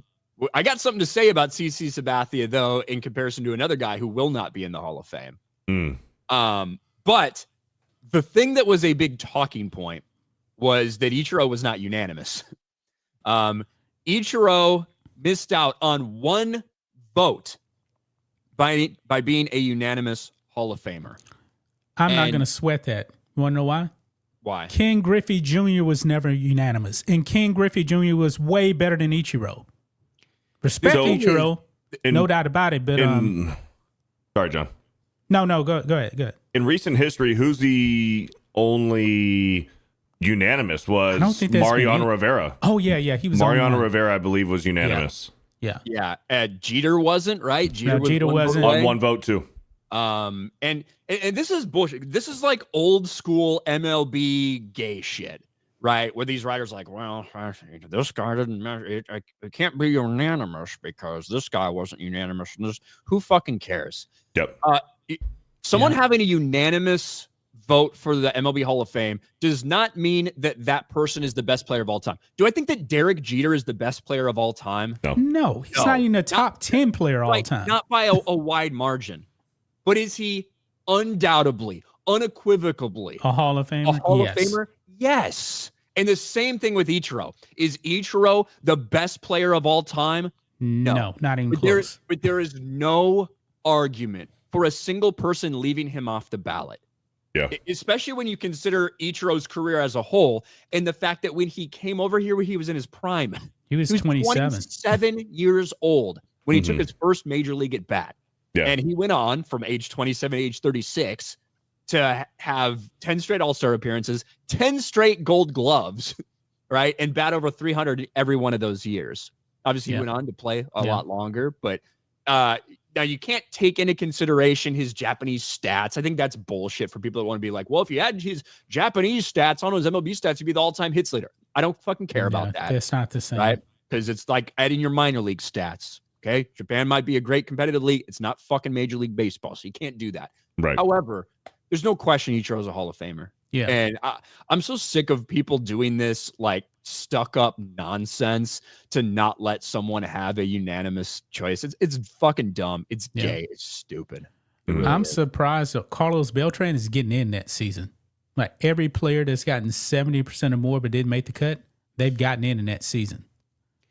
I got something to say about CC Sabathia, though, in comparison to another guy who will not be in the Hall of Fame. But the thing that was a big talking point was that Ichiro was not unanimous. Ichiro missed out on one vote by being a unanimous Hall of Famer. I'm not going to sweat that. You want to know why? Why? Ken Griffey Jr. was never unanimous, and Ken Griffey Jr. was way better than Ichiro. Respect Ichiro, no doubt about it. But sorry, John. No, go ahead. In recent history, who's the only unanimous was Mariano Rivera. Oh, yeah. He was Mariano Rivera, I believe, was unanimous. Yeah. Jeter wasn't, right? Jeter wasn't. On one vote, too. And this is bullshit. This is like old school MLB gay shit, right? Where these writers are like, well, this guy didn't matter. It can't be unanimous because this guy wasn't unanimous. And who fucking cares? Yep. Someone having a unanimous vote for the MLB Hall of Fame does not mean that person is the best player of all time. Do I think that Derek Jeter is the best player of all time? No, he's not even a top 10 player all time. Not by a wide margin. But is he undoubtedly, unequivocally a Hall of Famer? A Hall of Famer? Yes. And the same thing with Ichiro. Is Ichiro the best player of all time? No, not even close. But there is no argument for a single person leaving him off the ballot. Yeah. Especially when you consider Ichiro's career as a whole and the fact that when he came over here, he was in his prime. He was 27. 27 years old when he took his first major league at bat. Yeah. And he went on from age 27 to age 36 to have 10 straight All-Star appearances, 10 straight Gold Gloves, right? And bat over 300 every one of those years. Obviously, he went on to play a lot longer, but now you can't take into consideration his Japanese stats. I think that's bullshit for people that want to be like, well, if you had his Japanese stats on his MLB stats, he'd be the all-time hits leader. I don't fucking care about that. That's not the same. Right? Because it's like adding your minor league stats. Okay. Japan might be a great competitive league. It's not fucking Major League Baseball. So you can't do that. Right. However, there's no question Ichiro's a Hall of Famer. Yeah. And I'm so sick of people doing this like stuck up nonsense to not let someone have a unanimous choice. It's fucking dumb. It's gay. It's stupid. I'm surprised that Carlos Beltran is getting in that season. Like every player that's gotten 70% or more but didn't make the cut, they've gotten in that season.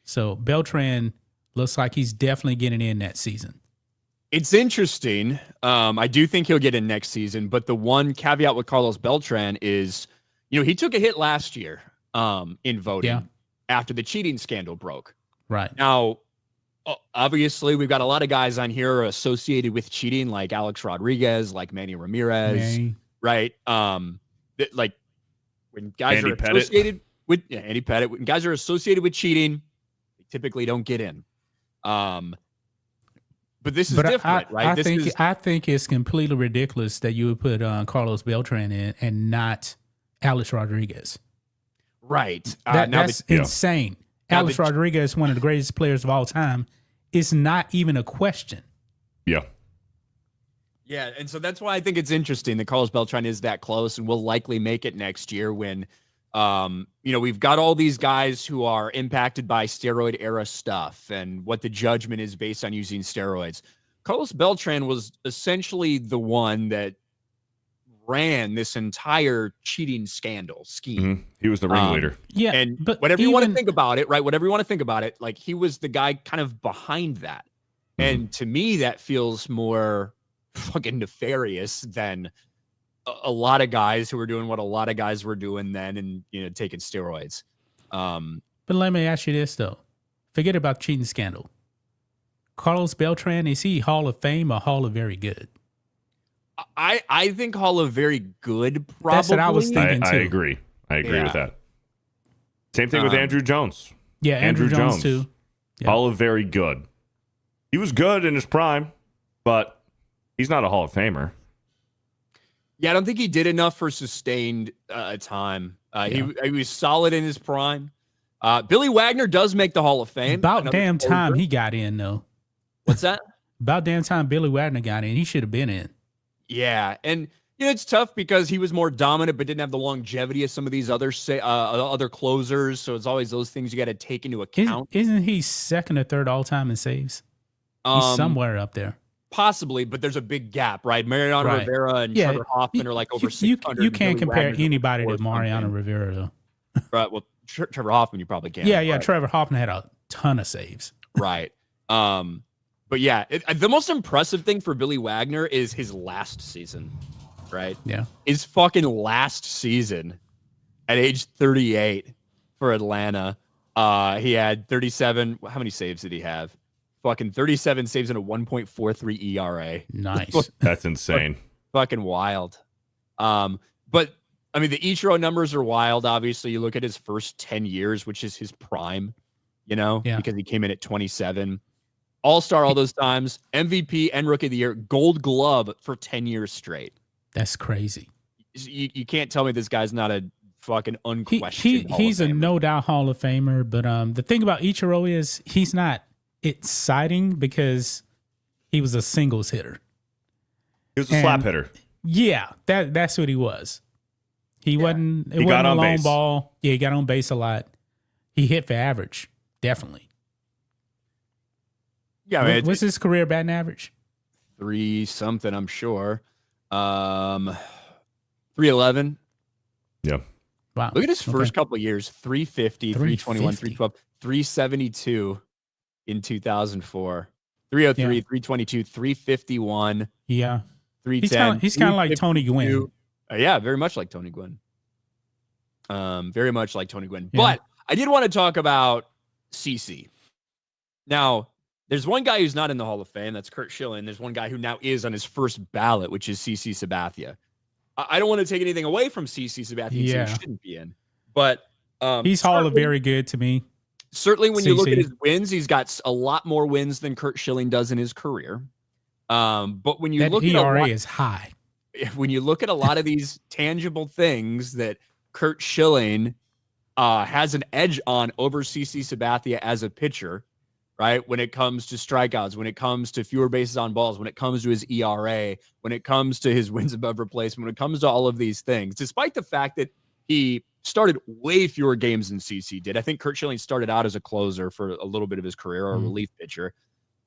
So Beltran looks like he's definitely getting in that season. It's interesting. I do think he'll get in next season, but the one caveat with Carlos Beltran is, he took a hit last year in voting after the cheating scandal broke. Right. Now, obviously, we've got a lot of guys on here associated with cheating, like Alex Rodriguez, like Manny Ramirez, right? Like when guys are associated with Andy Pettit, when guys are associated with cheating, they typically don't get in. But this is different, right? I think it's completely ridiculous that you would put Carlos Beltran in and not Alex Rodriguez. Right. That's insane. Alex Rodriguez, one of the greatest players of all time, is not even a question. Yeah. Yeah, and so that's why I think it's interesting that Carlos Beltran is that close and will likely make it next year when, we've got all these guys who are impacted by steroid era stuff and what the judgment is based on using steroids. Carlos Beltran was essentially the one that ran this entire cheating scandal scheme. Mm-hmm. He was the ringleader. But whatever you want to think about it, right? Whatever you want to think about it, like he was the guy kind of behind that. Mm-hmm. And to me, that feels more fucking nefarious than a lot of guys who were doing what a lot of guys were doing then and, taking steroids. But let me ask you this, though. Forget about cheating scandal. Carlos Beltran, is he Hall of Fame or Hall of Very Good? I think Hall of Very Good, probably. That's what I was thinking, too. I agree with that. Same thing with Andrew Jones. Yeah, Andrew Jones too. Yeah. Hall of Very Good. He was good in his prime, but he's not a Hall of Famer. Yeah, I don't think he did enough for sustained time. He was solid in his prime. Billy Wagner does make the Hall of Fame. About damn time he got in, though. What's that? About damn time Billy Wagner got in. He should have been in. Yeah, and it's tough because he was more dominant, but didn't have the longevity of some of these other closers. So it's always those things you got to take into account. Isn't he second or third all time in saves? He's somewhere up there. Possibly, but there's a big gap, right? Mariano Rivera and Trevor Hoffman are like over 600. You can't compare anybody to Mariano Rivera, though. Right. Well, Trevor Hoffman, you probably can. Yeah. Right? Trevor Hoffman had a ton of saves. Right. But yeah, the most impressive thing for Billy Wagner is his last season, right? Yeah. His fucking last season at age 38 for Atlanta. He had 37. How many saves did he have? Fucking 37 saves and a 1.43 ERA. Nice. That's insane. Fucking wild. But I mean, the Ichiro numbers are wild. Obviously, you look at his first 10 years, which is his prime, because he came in at 27. All-star all those times, MVP and Rookie of the Year, Gold Glove for 10 years straight. That's crazy. You can't tell me this guy's not a fucking unquestioned He's a no-doubt Hall of Famer, but the thing about Ichiro is he's not exciting because he was a singles hitter. He was a slap hitter. Yeah, that's what he was. He wasn't a long ball. Yeah, he got on base a lot. He hit for average, definitely. Yeah, what's his career batting average? 3-something, I'm sure. 311. Yeah. Wow. Look at his first couple of years: 350, 321, 312, 372 in 2004, 303, 322, 351. Yeah. 310. He's kind of like Tony Gwynn. Yeah, very much like Tony Gwynn. Very much like Tony Gwynn. Yeah. But I did want to talk about CC. Now, there's one guy who's not in the Hall of Fame. That's Curt Schilling. There's one guy who now is on his first ballot, which is CC Sabathia. I don't want to take anything away from CC Sabathia. Yeah. He shouldn't be in. But he's Hall of Very Good to me. Certainly, when you look at CC. his wins, he's got a lot more wins than Curt Schilling does in his career. But when you That look at ERA is high. when you look at a lot of these tangible things that Curt Schilling has an edge on over CC Sabathia as a pitcher, right? When it comes to strikeouts, when it comes to fewer bases on balls, when it comes to his ERA, when it comes to his wins above replacement, when it comes to all of these things, despite the fact that he started way fewer games than CC did. I think Curt Schilling started out as a closer for a little bit of his career, or a relief pitcher.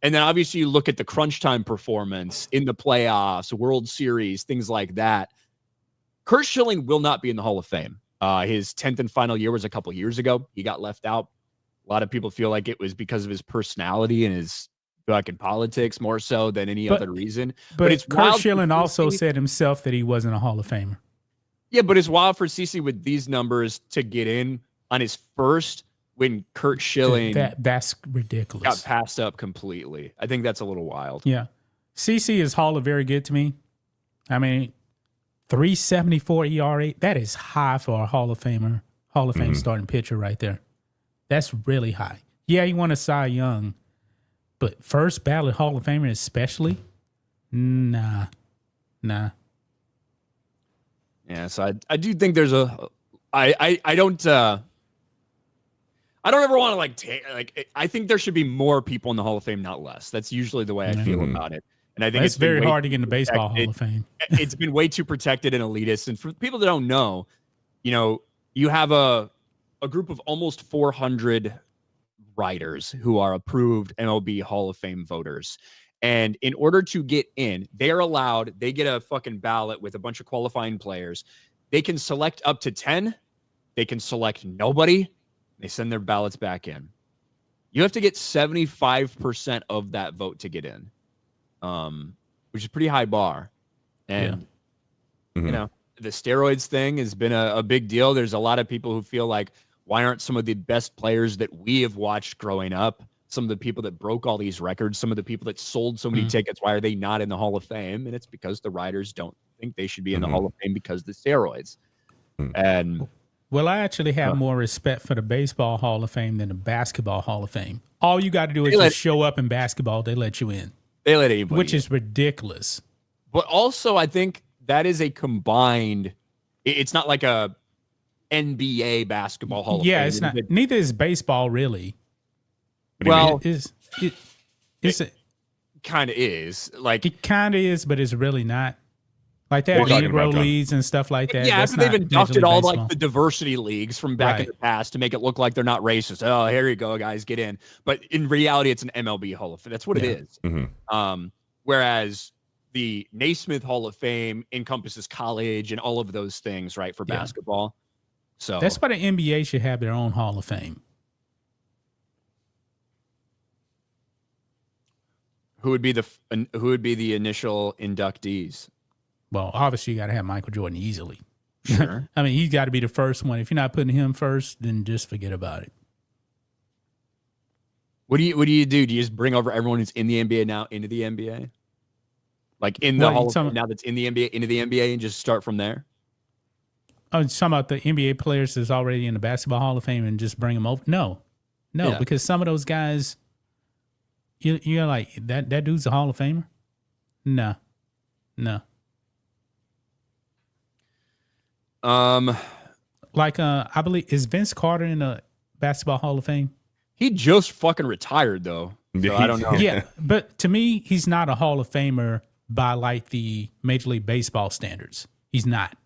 And then obviously you look at the crunch time performance in the playoffs, World Series, things like that. Curt Schilling will not be in the Hall of Fame. His 10th and final year was a couple years ago. He got left out. A lot of people feel like it was because of his personality and his fucking politics more so than any other reason. But it's Curt wild Schilling for also CC. said himself that he wasn't a Hall of Famer. Yeah, but it's wild for CC with these numbers to get in on his first when Curt Schilling That's ridiculous. got passed up completely. I think that's a little wild. Yeah. CC is Hall of Very Good to me. I mean, 3.74 ERA, that is high for a Hall of Famer, Hall of Fame starting pitcher right there. That's really high. Yeah, he won a Cy Young, but first ballot Hall of Famer especially? Nah. Yeah, so I do think there's I don't ever want to I think there should be more people in the Hall of Fame, not less. That's usually the way I feel about it. And I think It's very hard to get in the Baseball Hall of Fame. It's been way too protected and elitist. And for people that don't know, you have a group of almost 400 writers who are approved MLB Hall of Fame voters. And in order to get in, they get a fucking ballot with a bunch of qualifying players. They can select up to 10. They can select nobody. They send their ballots back in. You have to get 75% of that vote to get in, which is a pretty high bar. And, the steroids thing has been a big deal. There's a lot of people who feel like, why aren't some of the best players that we have watched growing up, some of the people that broke all these records, some of the people that sold so many tickets, why are they not in the Hall of Fame? And it's because the writers don't think they should be in the Hall of Fame because of the steroids. And well, I actually have more respect for the Baseball Hall of Fame than the Basketball Hall of Fame. All you got to do is just show up in basketball. They let you in. They let anybody Which in. is ridiculous. But also, I think that is a combined, it's not like a NBA Basketball Hall of Fame. Yeah, it's not. Neither is baseball, really. Well, It kind of is. Like, it kind of is, but it's really not. Like that Negro leagues and stuff like that. Yeah, that's after they've not inducted Major League all Baseball. like the diversity leagues from back in the past to make it look like they're not racist. Oh, here you go, guys, get in. But in reality, it's an MLB Hall of Fame. That's what it is. Whereas the Naismith Hall of Fame encompasses college and all of those things, right, for basketball. So that's why the NBA should have their own Hall of Fame. who would be the initial inductees? Well, obviously you got to have Michael Jordan easily. Sure. I mean, he's got to be the first one. If you're not putting him first, then just forget about it. What do you do? Do you just bring over everyone who's in the NBA now into the NBA? Like in the Hall of Fame now that's in the NBA into the NBA and just start from there? Oh, you're talking about the NBA players that's already in the Basketball Hall of Fame and just bring them over? No, because some of those guys, you're like, that dude's a Hall of Famer? No. Like, I believe, is Vince Carter in the Basketball Hall of Fame? He just fucking retired, though. So I don't know. Yeah, but to me, he's not a Hall of Famer by like the Major League Baseball standards. He's not.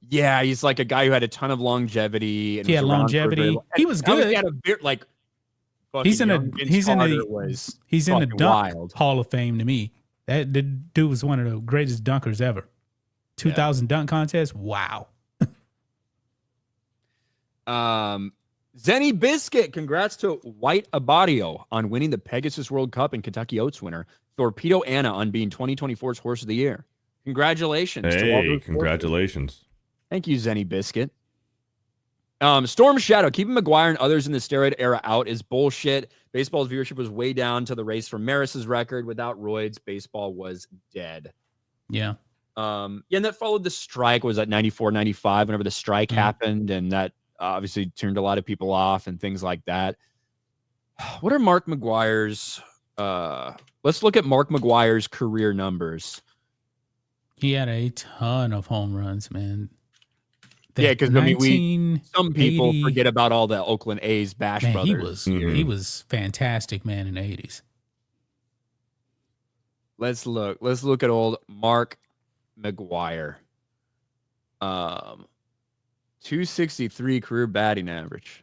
Yeah, he's like a guy who had a ton of longevity. And he had longevity. He was good. He had a bit like. He's in the dunk wild. Hall of Fame to me. The dude was one of the greatest dunkers ever. 2000 dunk contest. Wow. Zenny Biscuit, congrats to White Abadio on winning the Pegasus World Cup and Kentucky Oats winner. Torpedo Anna on being 2024's Horse of the Year. Congratulations. Hey, congratulations. Thank you, Zenny Biscuit. Storm Shadow, keeping McGuire and others in the steroid era out is bullshit. Baseball's viewership was way down to the race from Maris's record. Without roids, baseball was dead. Yeah. And that followed the strike. Was at 94, 95 whenever the strike happened, and that obviously turned a lot of people off and things like that. What are Mark McGwire's? Let's look at Mark McGwire's career numbers. He had a ton of home runs, man. Yeah, because I mean, some people forget about all the Oakland A's Bash brothers. He was fantastic, man, in the 80s. Let's look at old Mark McGwire. 263 career batting average.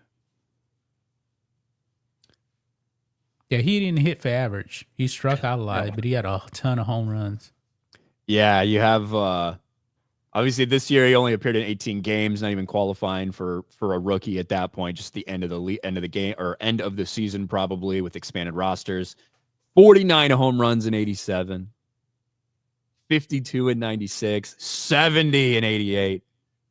Yeah, he didn't hit for average. He struck out a lot, but he had a ton of home runs. Yeah, you have obviously this year he only appeared in 18 games, not even qualifying for a rookie at that point, just the end of the game or end of the season probably with expanded rosters. 49 home runs in 87, 52 in 96, 70 in 88,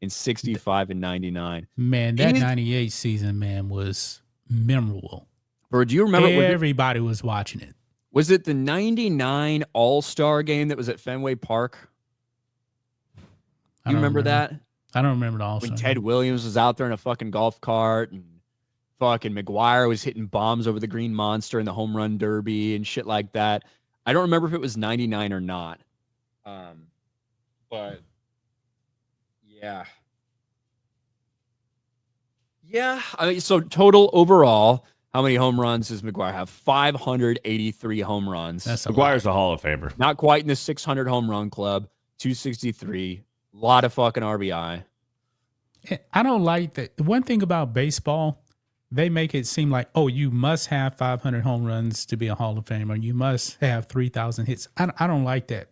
and 65 in 99. Man, that 98 season, man, was memorable. Bro, do you remember? Everybody was watching it. Was it the 99 All-Star game that was at Fenway Park? You remember that? I don't remember the All-Star. When Ted Williams was out there in a fucking golf cart and fucking McGwire was hitting bombs over the Green Monster in the home run derby and shit like that. I don't remember if it was 99 or not. But yeah. Yeah. I mean, so total overall, how many home runs does McGwire have? 583 home runs. McGwire's a Hall of Famer. Not quite in the 600 home run club. 263. A lot of fucking RBI. I don't like that. One thing about baseball, they make it seem like, oh, you must have 500 home runs to be a Hall of Famer. You must have 3,000 hits. I don't like that.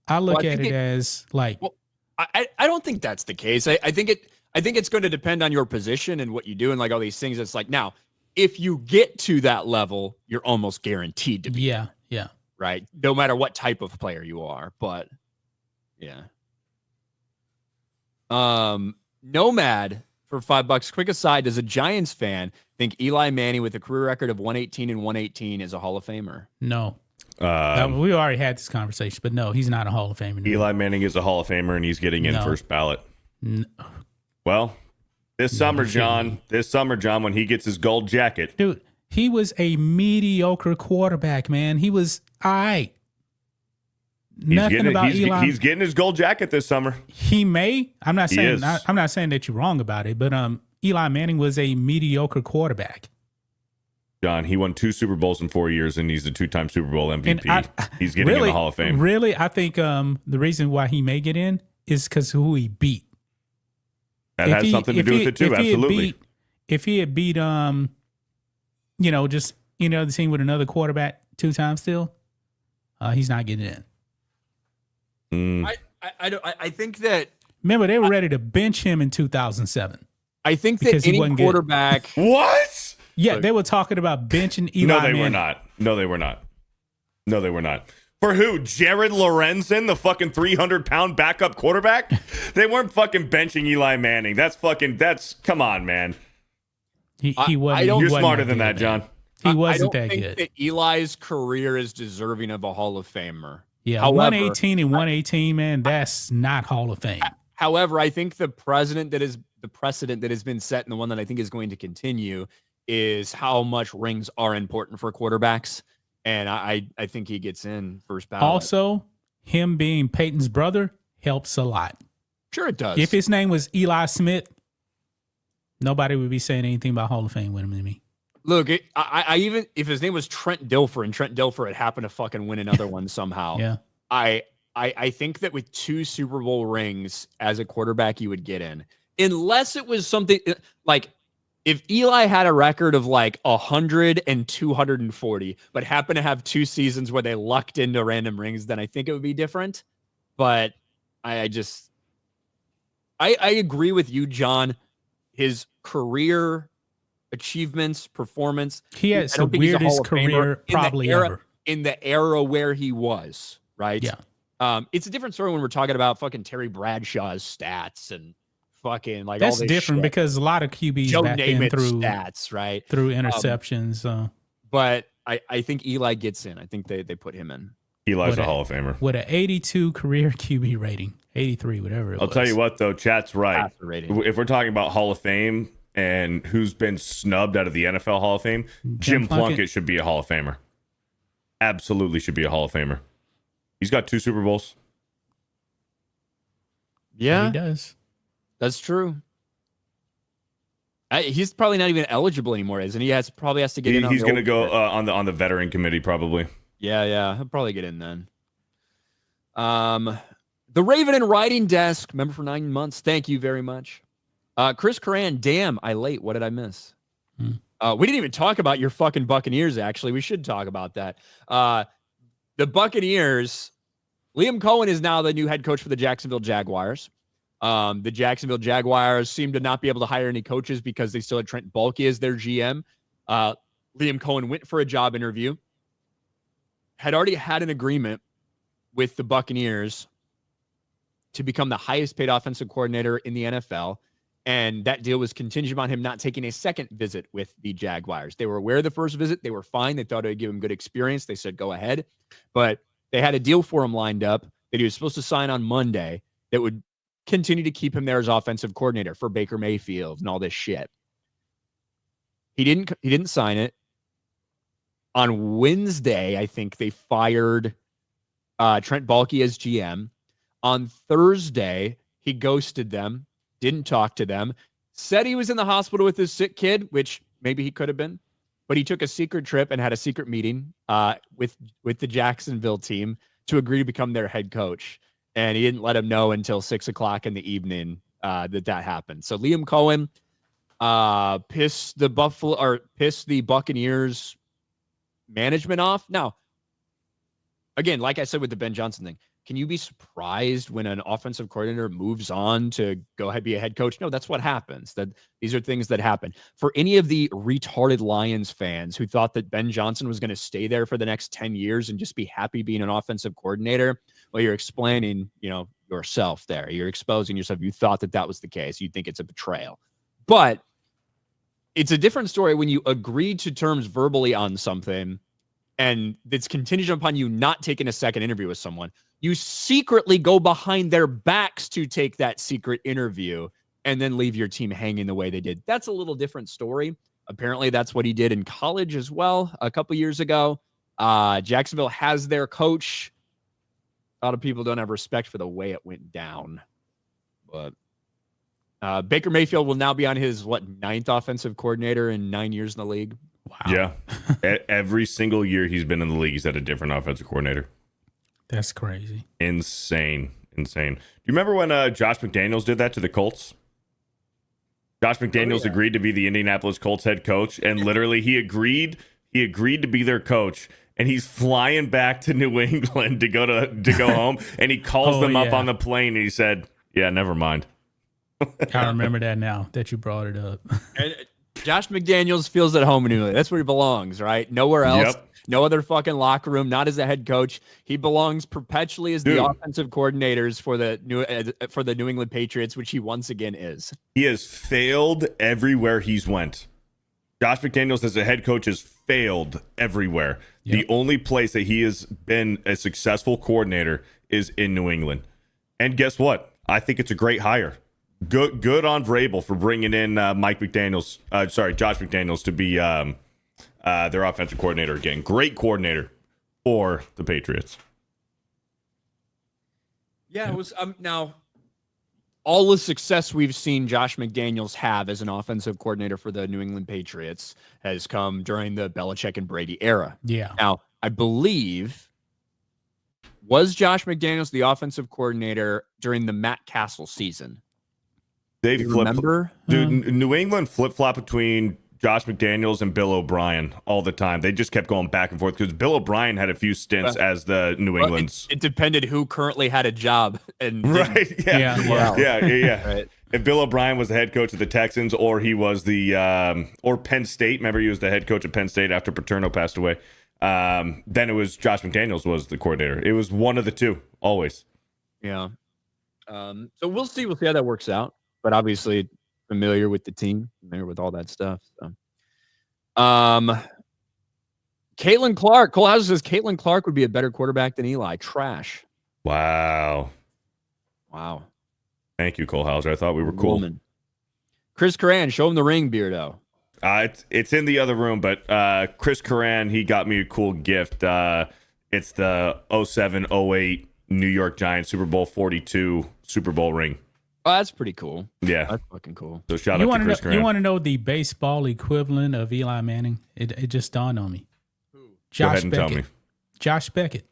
I look at it as like. Well, I don't think that's the case. I think it's going to depend on your position and what you do and like all these things. It's like now, if you get to that level, you're almost guaranteed to be. Yeah. Right. No matter what type of player you are. But yeah. Nomad for $5. Quick aside, does a Giants fan think Eli Manning with a career record of 118 and 118 is a Hall of Famer? No. We already had this conversation, but no, he's not a Hall of Famer. Eli Manning is a Hall of Famer, and he's getting in first ballot. No. Well, this summer, John, when he gets his gold jacket. Dude, he was a mediocre quarterback, man. He was all right. Nothing about Eli. He's getting his gold jacket this summer. He may. I'm not saying that you're wrong about it, but Eli Manning was a mediocre quarterback. John, he won 2 Super Bowls in 4 years, and he's a 2-time Super Bowl MVP. He's getting in the Hall of Fame. Really, I think the reason why he may get in is because who he beat. That has something to do with it too. Absolutely. If he had beat, just any other team with another quarterback 2 times still, he's not getting in. I think that. Remember, they were ready to bench him in 2007. I think that any quarterback. What? Yeah, they were talking about benching Eli Manning. No, they were not. For who? Jared Lorenzen, the fucking 300-pound backup quarterback? They weren't fucking benching Eli Manning. Come on, man. He wasn't. You're smarter than that, John. He wasn't that good. I don't think that Eli's career is deserving of a Hall of Famer. Yeah, however, 118 and 118, man, that's not Hall of Fame. However, I think the precedent that has been set and the one that I think is going to continue is how much rings are important for quarterbacks. And I think he gets in first ballot. Also, him being Peyton's brother helps a lot. Sure it does. If his name was Eli Smith, nobody would be saying anything about Hall of Fame with him to me. Look, I even if his name was Trent Dilfer and Trent Dilfer had happened to fucking win another one somehow. Yeah. I think that with 2 Super Bowl rings as a quarterback, you would get in. Unless it was something like if Eli had a record of like 100 and 240, but happened to have 2 seasons where they lucked into random rings, then I think it would be different. But I agree with you, John. His career achievements, performance. He has the weirdest career probably ever. In the era where he was, right? Yeah. It's a different story when we're talking about fucking Terry Bradshaw's stats and fucking like that's all this different shit. Because a lot of QBs Joe back then through stats, right? Through interceptions. But I think Eli gets in. I think they put him in. Eli's a Hall of Famer. With an 82 career QB rating. 83, whatever it was. I'll tell you what, though, chat's right. If we're talking about Hall of Fame and who's been snubbed out of the NFL Hall of Fame, Jim Plunkett should be a Hall of Famer. Absolutely should be a Hall of Famer. He's got 2 Super Bowls. Yeah, he does. That's true. He's probably not even eligible anymore, isn't he? Probably has to get in. He's going to go on the veteran committee probably. Yeah, he'll probably get in then. The Raven and Writing Desk, member for 9 months. Thank you very much. Chris Coran, damn, I late. What did I miss? We didn't even talk about your fucking Buccaneers, actually. We should talk about that. The Buccaneers, Liam Cohen is now the new head coach for the Jacksonville Jaguars. The Jacksonville Jaguars seem to not be able to hire any coaches because they still had Trent Baalke as their GM. Liam Cohen went for a job interview, had already had an agreement with the Buccaneers to become the highest paid offensive coordinator in the NFL. And that deal was contingent on him not taking a second visit with the Jaguars. They were aware of the first visit. They were fine. They thought it would give him good experience. They said, go ahead. But they had a deal for him lined up that he was supposed to sign on Monday that would continue to keep him there as offensive coordinator for Baker Mayfield and all this shit. He didn't sign it. On Wednesday, I think they fired Trent Baalke as GM. On Thursday, he ghosted them, didn't talk to them, said he was in the hospital with his sick kid, which maybe he could have been, but he took a secret trip and had a secret meeting with the Jacksonville team to agree to become their head coach. And he didn't let him know until 6:00 in the evening that happened. So Liam Cohen pissed the Buccaneers management off. Now, again, like I said with the Ben Johnson thing, can you be surprised when an offensive coordinator moves on to go ahead be a head coach? No, that's what happens. These are things that happen. For any of the retarded Lions fans who thought that Ben Johnson was going to stay there for the next 10 years and just be happy being an offensive coordinator, well, you're explaining, yourself there. You're exposing yourself. You thought that was the case. You think it's a betrayal. But it's a different story when you agree to terms verbally on something and it's contingent upon you not taking a second interview with someone. You secretly go behind their backs to take that secret interview and then leave your team hanging the way they did. That's a little different story. Apparently, that's what he did in college as well a couple years ago. Jacksonville has their coach. A lot of people don't have respect for the way it went down. But Baker Mayfield will now be on his, 9th offensive coordinator in 9 years in the league. Wow. Yeah. Every single year he's been in the league, he's had a different offensive coordinator. That's crazy. Insane. Do you remember when Josh McDaniels did that to the Colts? Josh McDaniels agreed to be the Indianapolis Colts head coach, and literally he agreed to be their coach, and he's flying back to New England to go home, and he calls them up on the plane, and he said, "Yeah, never mind." I remember that now that you brought it up. And Josh McDaniels feels at home in New England. That's where he belongs, right? Nowhere else. Yep. No other fucking locker room, not as a head coach. He belongs perpetually as the offensive coordinators for the New England Patriots, which he once again is. He has failed everywhere he's went. Josh McDaniels as a head coach has failed everywhere. Yep. The only place that he has been a successful coordinator is in New England. And guess what? I think it's a great hire. Good on Vrabel for bringing in Josh McDaniels to be their offensive coordinator again. Great coordinator for the Patriots. Yeah, it was now all the success we've seen Josh McDaniels have as an offensive coordinator for the New England Patriots has come during the Belichick and Brady era. Yeah. Now, I believe, was Josh McDaniels the offensive coordinator during the Matt Castle season? They remember? Dude, New England flip-flop between Josh McDaniels and Bill O'Brien all the time. They just kept going back and forth because Bill O'Brien had a few stints as the New England's. It depended who currently had a job. And right. Yeah. Right. If Bill O'Brien was the head coach of the Texans, or he was or Penn State. Remember, he was the head coach at Penn State after Paterno passed away. Then it was Josh McDaniels was the coordinator. It was one of the two, always. Yeah. So we'll see. We'll see how that works out. But obviously familiar with the team, familiar with all that stuff. So, Caitlin Clark. Cole Hauser says Caitlin Clark would be a better quarterback than Eli. Trash. Wow. Wow. Thank you, Cole Hauser. I thought we were cool. Woman. Chris Curran, show him the ring, Beardo. It's in the other room, but Chris Curran, he got me a cool gift. It's the 07-08 New York Giants Super Bowl 42 Super Bowl ring. Oh, that's pretty cool. Yeah. That's fucking cool. So shout out to Chris Curran. You want to know the baseball equivalent of Eli Manning? It just dawned on me. Go ahead and tell me. Josh Beckett.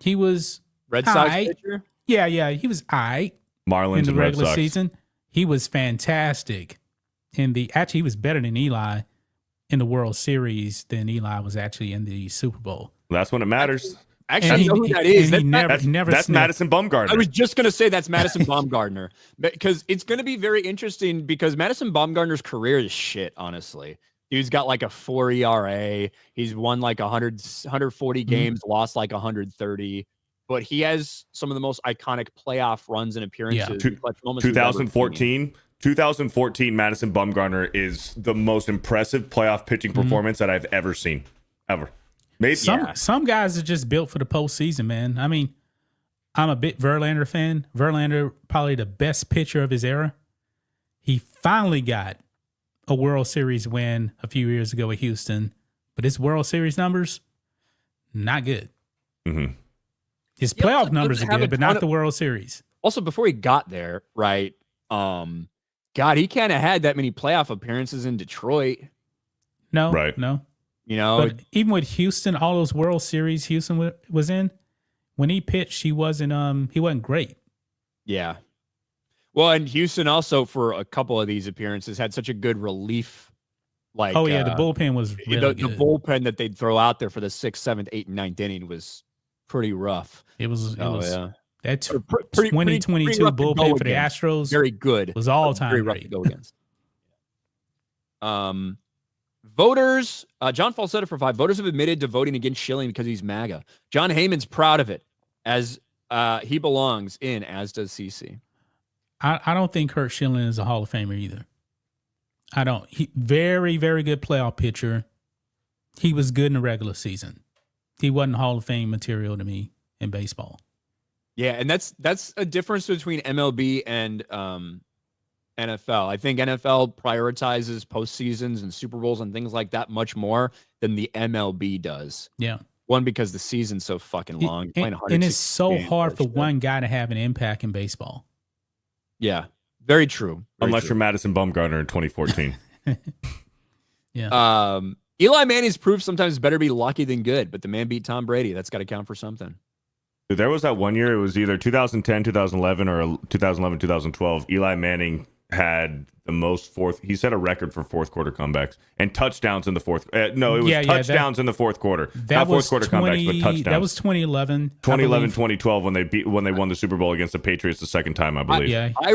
He was Red Sox pitcher? Yeah, he was aight Marlins in the and Red regular Sox. season. He was fantastic. Actually, he was better than Eli in the World Series than Eli was actually in the Super Bowl. That's when it matters. Actually, I know who that is. That's Madison Bumgarner. I was just going to say that's Madison Bumgarner. Because it's going to be very interesting because Madison Bumgarner's career is shit, honestly. Dude's got like a 4 ERA. He's won like 140 games, lost like 130. But he has some of the most iconic playoff runs and appearances. Yeah. 2014 Madison Bumgarner is the most impressive playoff pitching performance that I've ever seen. Ever. Maybe Some guys are just built for the postseason, man. I mean, I'm a big Verlander fan. Verlander, probably the best pitcher of his era. He finally got a World Series win a few years ago with Houston, but his World Series numbers, not good. Mm-hmm. His playoff numbers are good, but not the World Series. Also, before he got there, right? God, he kind of had that many playoff appearances in Detroit. No. You know, but even with Houston, all those World Series Houston was in, when he pitched, he wasn't great. Yeah. Well, and Houston also for a couple of these appearances had such a good relief. Like, the bullpen was really the bullpen that they'd throw out there for the 6th, 7th, 8th, and 9th inning was pretty rough. It was yeah. That pretty 2022 bullpen for the Astros, very good. Was all time very rough to go against. Voters, John Falsetta for 5. Voters have admitted to voting against Schilling because he's MAGA. John Heyman's proud of it, as he belongs in, as does CC. I don't think Kurt Schilling is a Hall of Famer either. I don't. He very, very good playoff pitcher. He was good in the regular season. He wasn't Hall of Fame material to me in baseball. Yeah, and that's a difference between MLB and NFL. I think NFL prioritizes postseasons and Super Bowls and things like that much more than the MLB does. Yeah. One, because the season's so fucking long. And it's so hard for one guy to have an impact in baseball. Yeah, very true. Unless you're Madison Bumgarner in 2014. Yeah. Eli Manning's proof sometimes better be lucky than good, but the man beat Tom Brady. That's got to count for something. Dude, there was that one year, it was either 2010, 2011, or 2011, 2012. Eli Manning had the most he set a record for fourth quarter comebacks and touchdowns in the fourth. No, it was touchdowns in the fourth quarter. Not fourth quarter comebacks, but touchdowns. That was 2011. 2012 when they won the Super Bowl against the Patriots the second time, I believe. I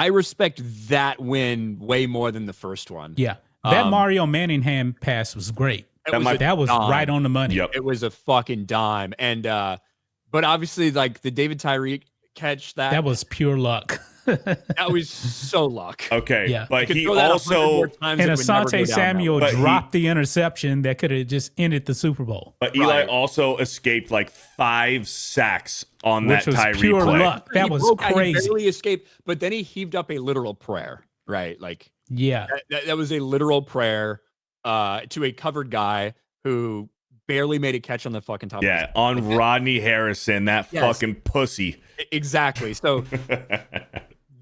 respect that win way more than the first one. Yeah. That Mario Manningham pass was great. That was right on the money. Yep. It was a fucking dime. And but obviously, like the David Tyree catch that was pure luck. That was so luck. Okay. Yeah. But he also and Asante Samuel dropped the interception that could have just ended the Super Bowl. But Eli also escaped like 5 sacks on Which that Tyree pure play. Luck. That was crazy. He barely escaped, but then he heaved up a literal prayer, right? Like, yeah, that was a literal prayer to a covered guy who barely made a catch on the fucking top. Yeah, on Rodney Harrison, that fucking pussy. Exactly. So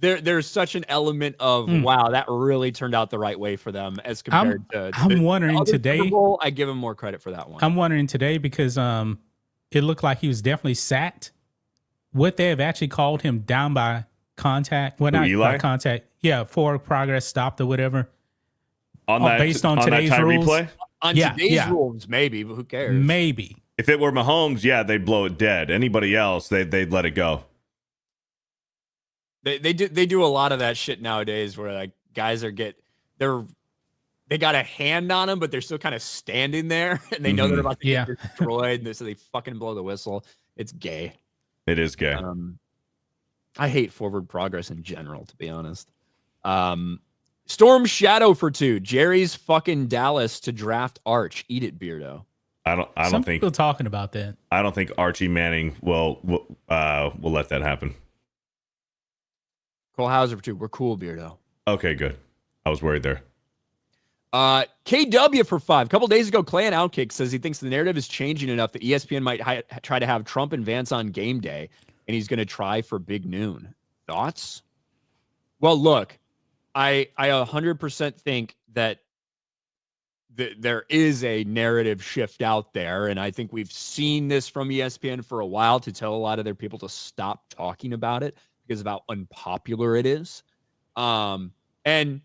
there's such an element of wow, that really turned out the right way for them as compared to. I'm wondering today. Super Bowl, I give him more credit for that one. I'm wondering today because it looked like he was definitely sacked. Would they have actually called him down by contact? Well, not Eli? by contact. Yeah, forward progress stopped or whatever. On that, based on today's rules. Replay? On today's rules, maybe, but who cares? Maybe. If it were Mahomes, they'd blow it dead. Anybody else, they'd let it go. They do a lot of that shit nowadays where like guys they got a hand on them, but they're still kind of standing there and they know they're about to get destroyed, and so they fucking blow the whistle. It's gay. It is gay. I hate forward progress in general, to be honest. Storm Shadow for 2. Jerry's fucking Dallas to draft Arch. Eat it, Beardo. I don't Some think people talking about that. I don't think Archie Manning will let that happen. Cole Hauser for 2. We're cool, Beardo. Okay, good. I was worried there. KW for 5. A couple days ago, Clan Outkick says he thinks the narrative is changing enough that ESPN might try to have Trump and Vance on game day, and he's going to try for Big Noon. Thoughts? Well, look, I 100% think that there is a narrative shift out there, and I think we've seen this from ESPN for a while to tell a lot of their people to stop talking about it because of how unpopular it is. And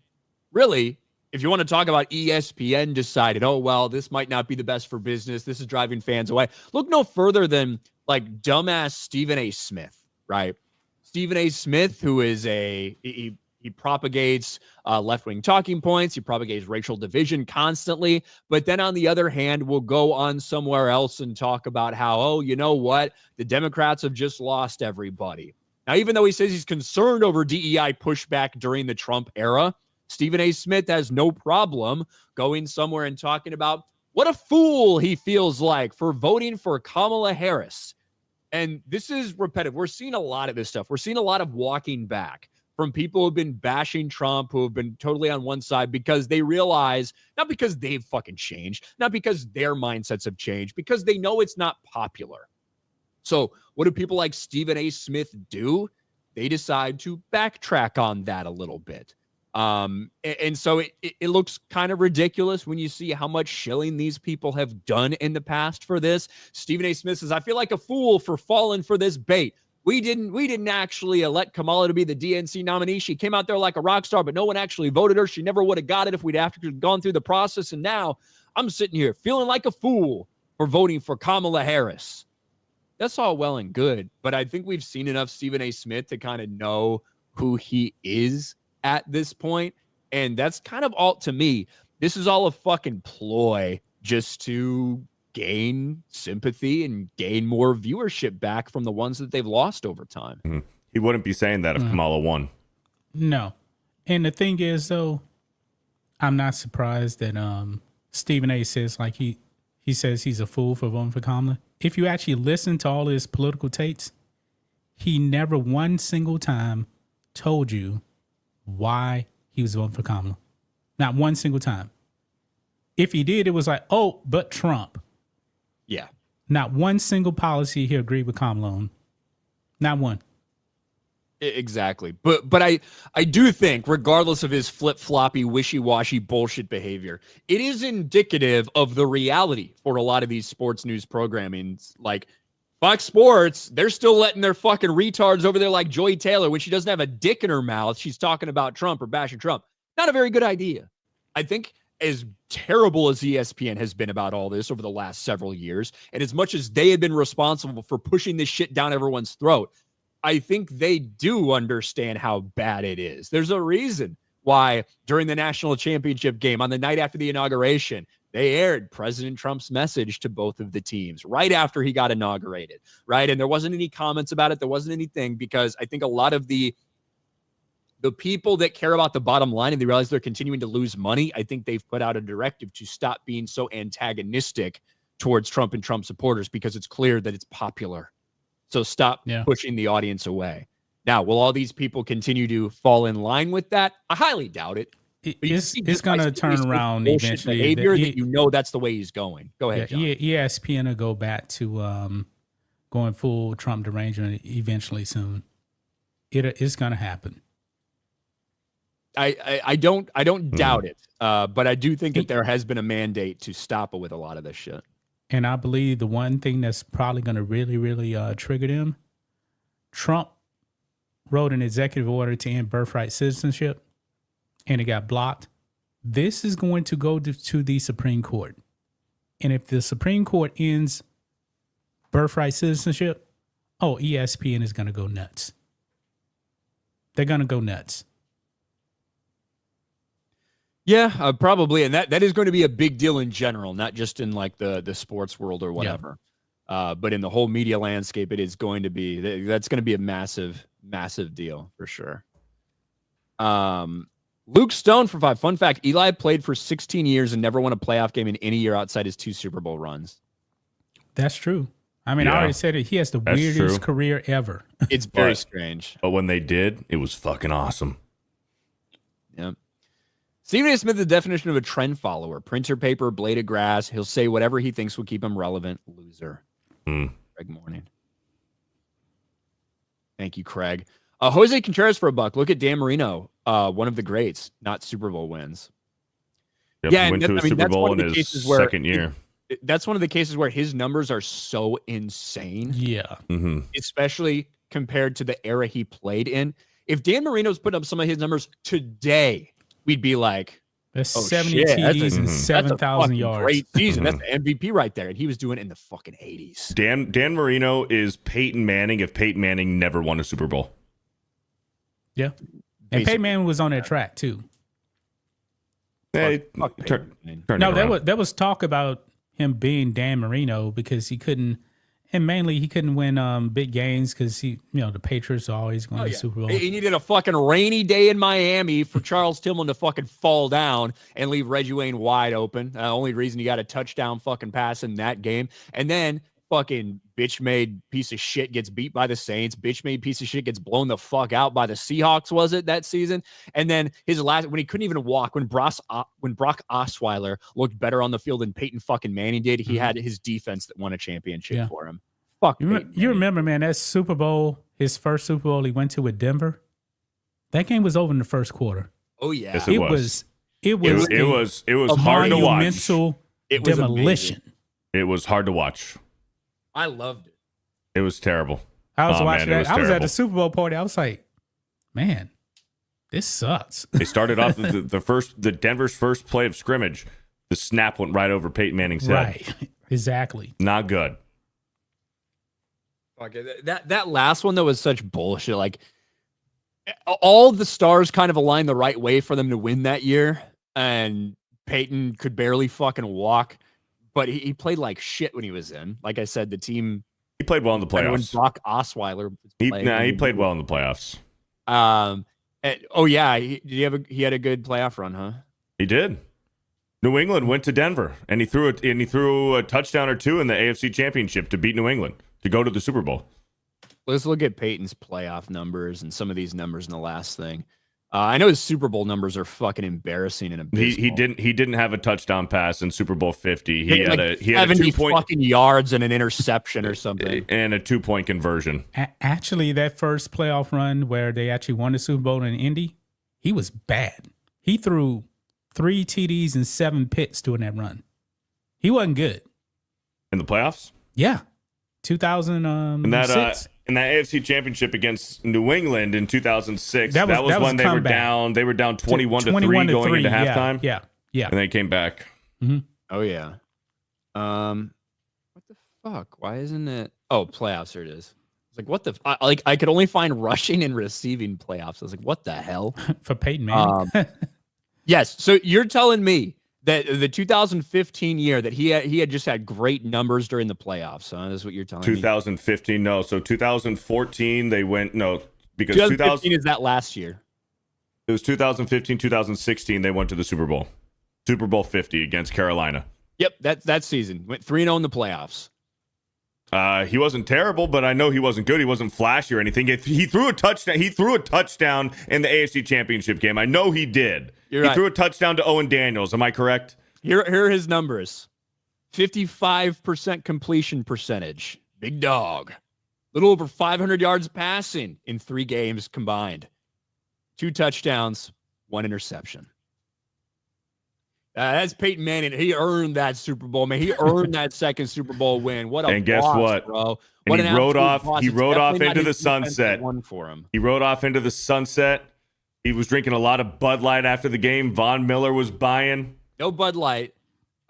really, if you want to talk about ESPN decided, oh, well, this might not be the best for business, this is driving fans away, look no further than like dumbass Stephen A. Smith, right? Stephen A. Smith, who is he propagates left-wing talking points. He propagates racial division constantly. But then on the other hand, will go on somewhere else and talk about how, oh, you know what? The Democrats have just lost everybody. Now, even though he says he's concerned over DEI pushback during the Trump era, Stephen A. Smith has no problem going somewhere and talking about what a fool he feels like for voting for Kamala Harris. And this is repetitive. We're seeing a lot of this stuff. We're seeing a lot of walking back from people who have been bashing Trump, who have been totally on one side because they realize, not because they've fucking changed, not because their mindsets have changed, because they know it's not popular. So what do people like Stephen A. Smith do? They decide to backtrack on that a little bit. And so it looks kind of ridiculous when you see how much shilling these people have done in the past for this. Stephen A. Smith says, I feel like a fool for falling for this bait. We didn't actually elect Kamala to be the DNC nominee. She came out there like a rock star, but no one actually voted her. She never would have got it if we'd actually gone through the process. And now I'm sitting here feeling like a fool for voting for Kamala Harris. That's all well and good, but I think we've seen enough Stephen A. Smith to kind of know who he is at this point. And that's kind of all, to me, this is all a fucking ploy just to gain sympathy and gain more viewership back from the ones that they've lost over time. Mm-hmm. He wouldn't be saying that if Kamala won. No. And the thing is, though, I'm not surprised that Stephen A. says like he says he's a fool for voting for Kamala. If you actually listen to all his political tapes, he never one single time told you why he was voting for Kamala. Not one single time. If he did, it was like, oh, but Trump. Yeah. Not one single policy he agreed with Kamala on. Not one. Exactly. But I do think, regardless of his flip-floppy, wishy-washy bullshit behavior, it is indicative of the reality for a lot of these sports news programming. Like Fox Sports, they're still letting their fucking retards over there like Joy Taylor, when she doesn't have a dick in her mouth, she's talking about Trump or bashing Trump. Not a very good idea. I think as terrible as ESPN has been about all this over the last several years, and as much as they have been responsible for pushing this shit down everyone's throat, I think they do understand how bad it is. There's a reason why during the national championship game on the night after the inauguration, they aired President Trump's message to both of the teams right after he got inaugurated, right? And there wasn't any comments about it. There wasn't anything, because I think a lot of the people that care about the bottom line and they realize they're continuing to lose money, I think they've put out a directive to stop being so antagonistic towards Trump and Trump supporters, because it's clear that it's popular. So stop pushing the audience away. Now, will all these people continue to fall in line with that? I highly doubt it. It's going to turn around eventually. Behavior that you know that's the way he's going. Go ahead, John. ESPN will go back to going full Trump derangement eventually soon. It's going to happen. I don't doubt it, but I do think that there has been a mandate to stop it with a lot of this shit. And I believe the one thing that's probably going to really, really trigger them, Trump wrote an executive order to end birthright citizenship, and it got blocked. This is going to go to the Supreme Court. And if the Supreme Court ends birthright citizenship, ESPN is going to go nuts. They're going to go nuts. Yeah, probably. And that is going to be a big deal in general, not just in like the sports world or whatever. Yeah. But in the whole media landscape, it is going to be, that's going to be a massive, massive deal for sure. Luke Stone for 5. Fun fact, Eli played for 16 years and never won a playoff game in any year outside his 2 Super Bowl runs. That's true. I mean, I already said it. He has the weirdest career ever. It's very strange. But when they did, it was fucking awesome. Yeah. Stephen A. Smith, the definition of a trend follower. Printer paper, blade of grass. He'll say whatever he thinks will keep him relevant. Loser. Craig Morning. Thank you, Craig. Jose Contreras for $1. Look at Dan Marino, one of the greats, not Super Bowl wins. Yep, Yeah, went to a Super Bowl in his second year. That's one of the cases where his numbers are so insane. Yeah. Especially compared to the era he played in. If Dan Marino's putting up some of his numbers today, we'd be like, that's 70 TDs and 7,000 yards. Great season. That's the MVP right there. And he was doing it in the fucking 80s. Dan Marino is Peyton Manning if Peyton Manning never won a Super Bowl. Yeah. And Peyton Manning was on that track too. Hey, there was talk about him being Dan Marino because he couldn't, and mainly he couldn't win big games because the Patriots are always going to the Super Bowl. He needed a fucking rainy day in Miami for Charles Tillman to fucking fall down and leave Reggie Wayne wide open. Only reason he got a touchdown fucking pass in that game. And then fucking bitch-made piece of shit gets beat by the Saints. Bitch-made piece of shit gets blown the fuck out by the Seahawks, was it, that season? And then his last, when he couldn't even walk, when Brock Osweiler looked better on the field than Peyton fucking Manning did, he had his defense that won a championship for him. Fuck you remember, man, that Super Bowl, his first Super Bowl he went to with Denver? That game was over in the first quarter. Oh, yeah. Yes, it was hard to watch. Monumental demolition. It was hard to watch. I loved it. It was terrible. I was watching that. I was at the Super Bowl party. I was like, man, this sucks. They started off the Denver's first play of scrimmage. The snap went right over Peyton Manning's head. Right. Exactly. Not good. Okay, that last one, though, was such bullshit. Like, all the stars kind of aligned the right way for them to win that year, and Peyton could barely fucking walk. But he played like shit when he was in. Like I said, the team. He played well in the playoffs. When Brock Osweiler was playing, he played well in the playoffs. He had a good playoff run, huh? He did. New England went to Denver, and he threw a touchdown or two in the AFC Championship to beat New England to go to the Super Bowl. Let's look at Peyton's playoff numbers and some of these numbers in the last thing. I know his Super Bowl numbers are fucking embarrassing and abysmal. He didn't have a touchdown pass in Super Bowl 50. He had a 70 fucking yards and an interception or something, and a 2-point conversion. Actually, that first playoff run where they actually won the Super Bowl in Indy, he was bad. He threw 3 TDs and 7 picks during that run. He wasn't good in the playoffs. Yeah, 2006. In that AFC Championship against New England in 2006, that was when they were down. They were down 21-3 going into halftime. Yeah, and they came back. Mm-hmm. Oh yeah. What the fuck? Why isn't it? Oh, playoffs. Here it is. It's like what the? I could only find rushing and receiving playoffs. I was like, what the hell? For Peyton Manning. Yes. So you're telling me that the 2015 year that he had just had great numbers during the playoffs. Huh? That's what you're telling me. 2015, no. So 2014, they went because 2015 is that last year. It was 2015, 2016. They went to the Super Bowl, Super Bowl 50 against Carolina. Yep, that season went 3-0 in the playoffs. He wasn't terrible, but I know he wasn't good. He wasn't flashy or anything. He threw a touchdown. He threw a touchdown in the AFC Championship game. I know he did. He threw a touchdown to Owen Daniels. Am I correct? Here are his numbers. 55% completion percentage. Big dog. Little over 500 yards passing in 3 games combined. 2 touchdowns, 1 interception. That's Peyton Manning. He earned that Super Bowl, man. He earned that second Super Bowl win. What a and guess boss, what, bro? And he rode off. He rode off into the sunset. One for him. He rode off into the sunset. He was drinking a lot of Bud Light after the game. Von Miller was buying. No Bud Light.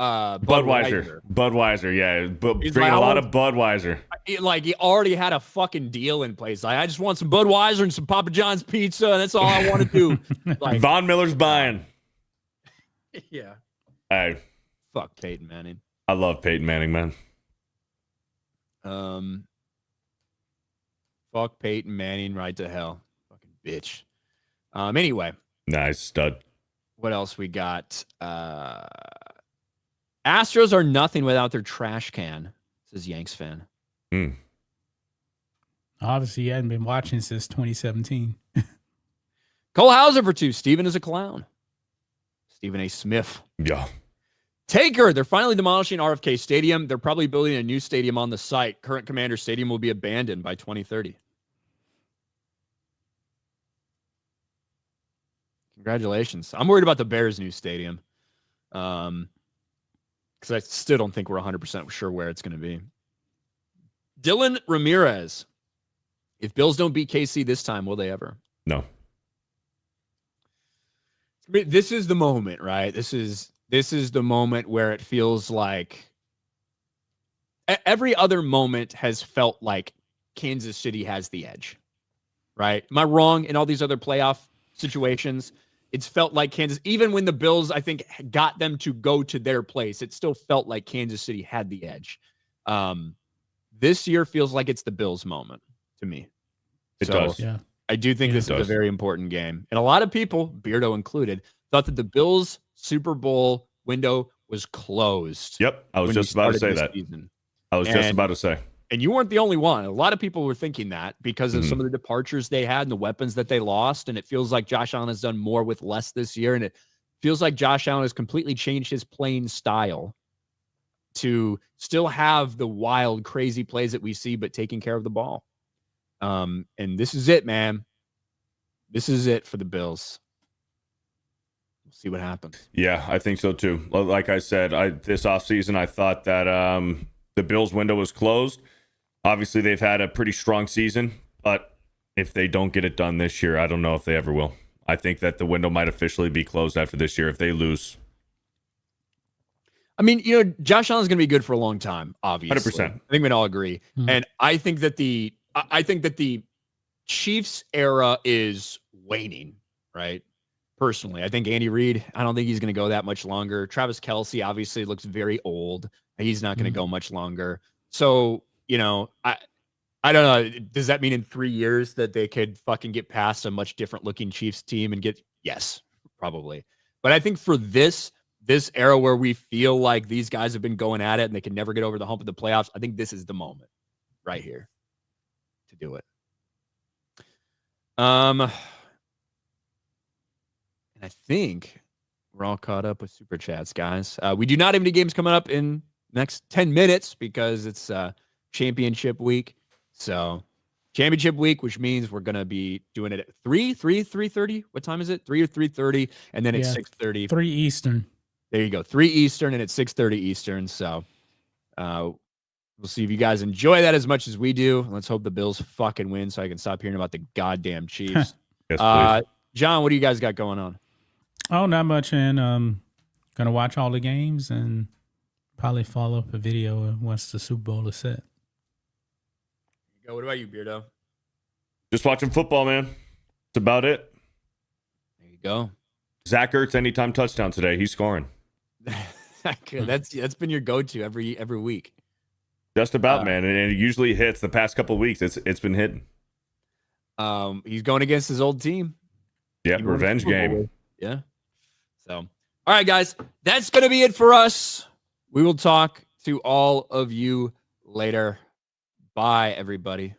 Budweiser, yeah. Drinking a lot of Budweiser. He already had a fucking deal in place. Like, I just want some Budweiser and some Papa John's pizza, and that's all I want to do. Like, Von Miller's buying. Yeah. Hey. Fuck Peyton Manning. I love Peyton Manning, man. Fuck Peyton Manning right to hell. Fucking bitch. Anyway. Nice stud. What else we got? Astros are nothing without their trash can, says Yanks fan. Obviously, he hadn't been watching since 2017. Cole Hauser for 2. Steven is a clown. Stephen A. Smith. Yeah. Taker, they're finally demolishing RFK Stadium. They're probably building a new stadium on the site. Current Commmander Stadium will be abandoned by 2030. Congratulations. I'm worried about the Bears' new stadium. Because I still don't think we're 100% sure where it's going to be. Dylan Ramirez. If Bills don't beat KC this time, will they ever? No. This is the moment, right? This is the moment where it feels like every other moment has felt like Kansas City has the edge, right? Am I wrong in all these other playoff situations? It's felt like Kansas, even when the Bills, I think, got them to go to their place, it still felt like Kansas City had the edge. This year feels like it's the Bills moment to me. It does. Yeah. I do think this is a very important game. And a lot of people, Beardo included, thought that the Bills Super Bowl window was closed. Yep. I was just about to say that. Season. I was just about to say. And you weren't the only one. A lot of people were thinking that because of some of the departures they had and the weapons that they lost. And it feels like Josh Allen has done more with less this year. And it feels like Josh Allen has completely changed his playing style to still have the wild, crazy plays that we see, but taking care of the ball. And this is it, man. This is it for the Bills. We'll see what happens. Yeah, I think so too. Like I said, this offseason, I thought that the Bills window was closed. Obviously, they've had a pretty strong season, but if they don't get it done this year, I don't know if they ever will. I think that the window might officially be closed after this year if they lose. I mean, Josh Allen's going to be good for a long time, obviously. 100%. I think we'd all agree. And I think that the Chiefs era is waning, right? Personally, I think Andy Reid, I don't think he's going to go that much longer. Travis Kelce obviously looks very old. He's not going to go much longer. So, I don't know. Does that mean in 3 years that they could fucking get past a much different looking Chiefs team and get? Yes, probably. But I think for this era where we feel like these guys have been going at it and they can never get over the hump of the playoffs, I think this is the moment right here to do it. And I think we're all caught up with super chats, guys. We do not have any games coming up in next 10 minutes because it's championship week. So championship week, which means we're going to be doing it at 3:30. What time is it? 3 or 3:30. And then it's 6:30. 3 Eastern. There you go. 3 Eastern and it's 6:30 Eastern. So we'll see if you guys enjoy that as much as we do. Let's hope the Bills fucking win so I can stop hearing about the goddamn Chiefs. Yes, please. John, what do you guys got going on? Oh, not much. And gonna watch all the games and probably follow up a video once the Super Bowl is set. What about you, Beardo? Just watching football, man. That's about it. There you go. Zach Ertz, anytime touchdown today. He's scoring. That's been your go-to every week. Just about, man. And it usually hits. The past couple of weeks, it's been hitting. He's going against his old team. Yeah, revenge game. Yeah. So, all right, guys, that's going to be it for us. We will talk to all of you later. Bye, everybody.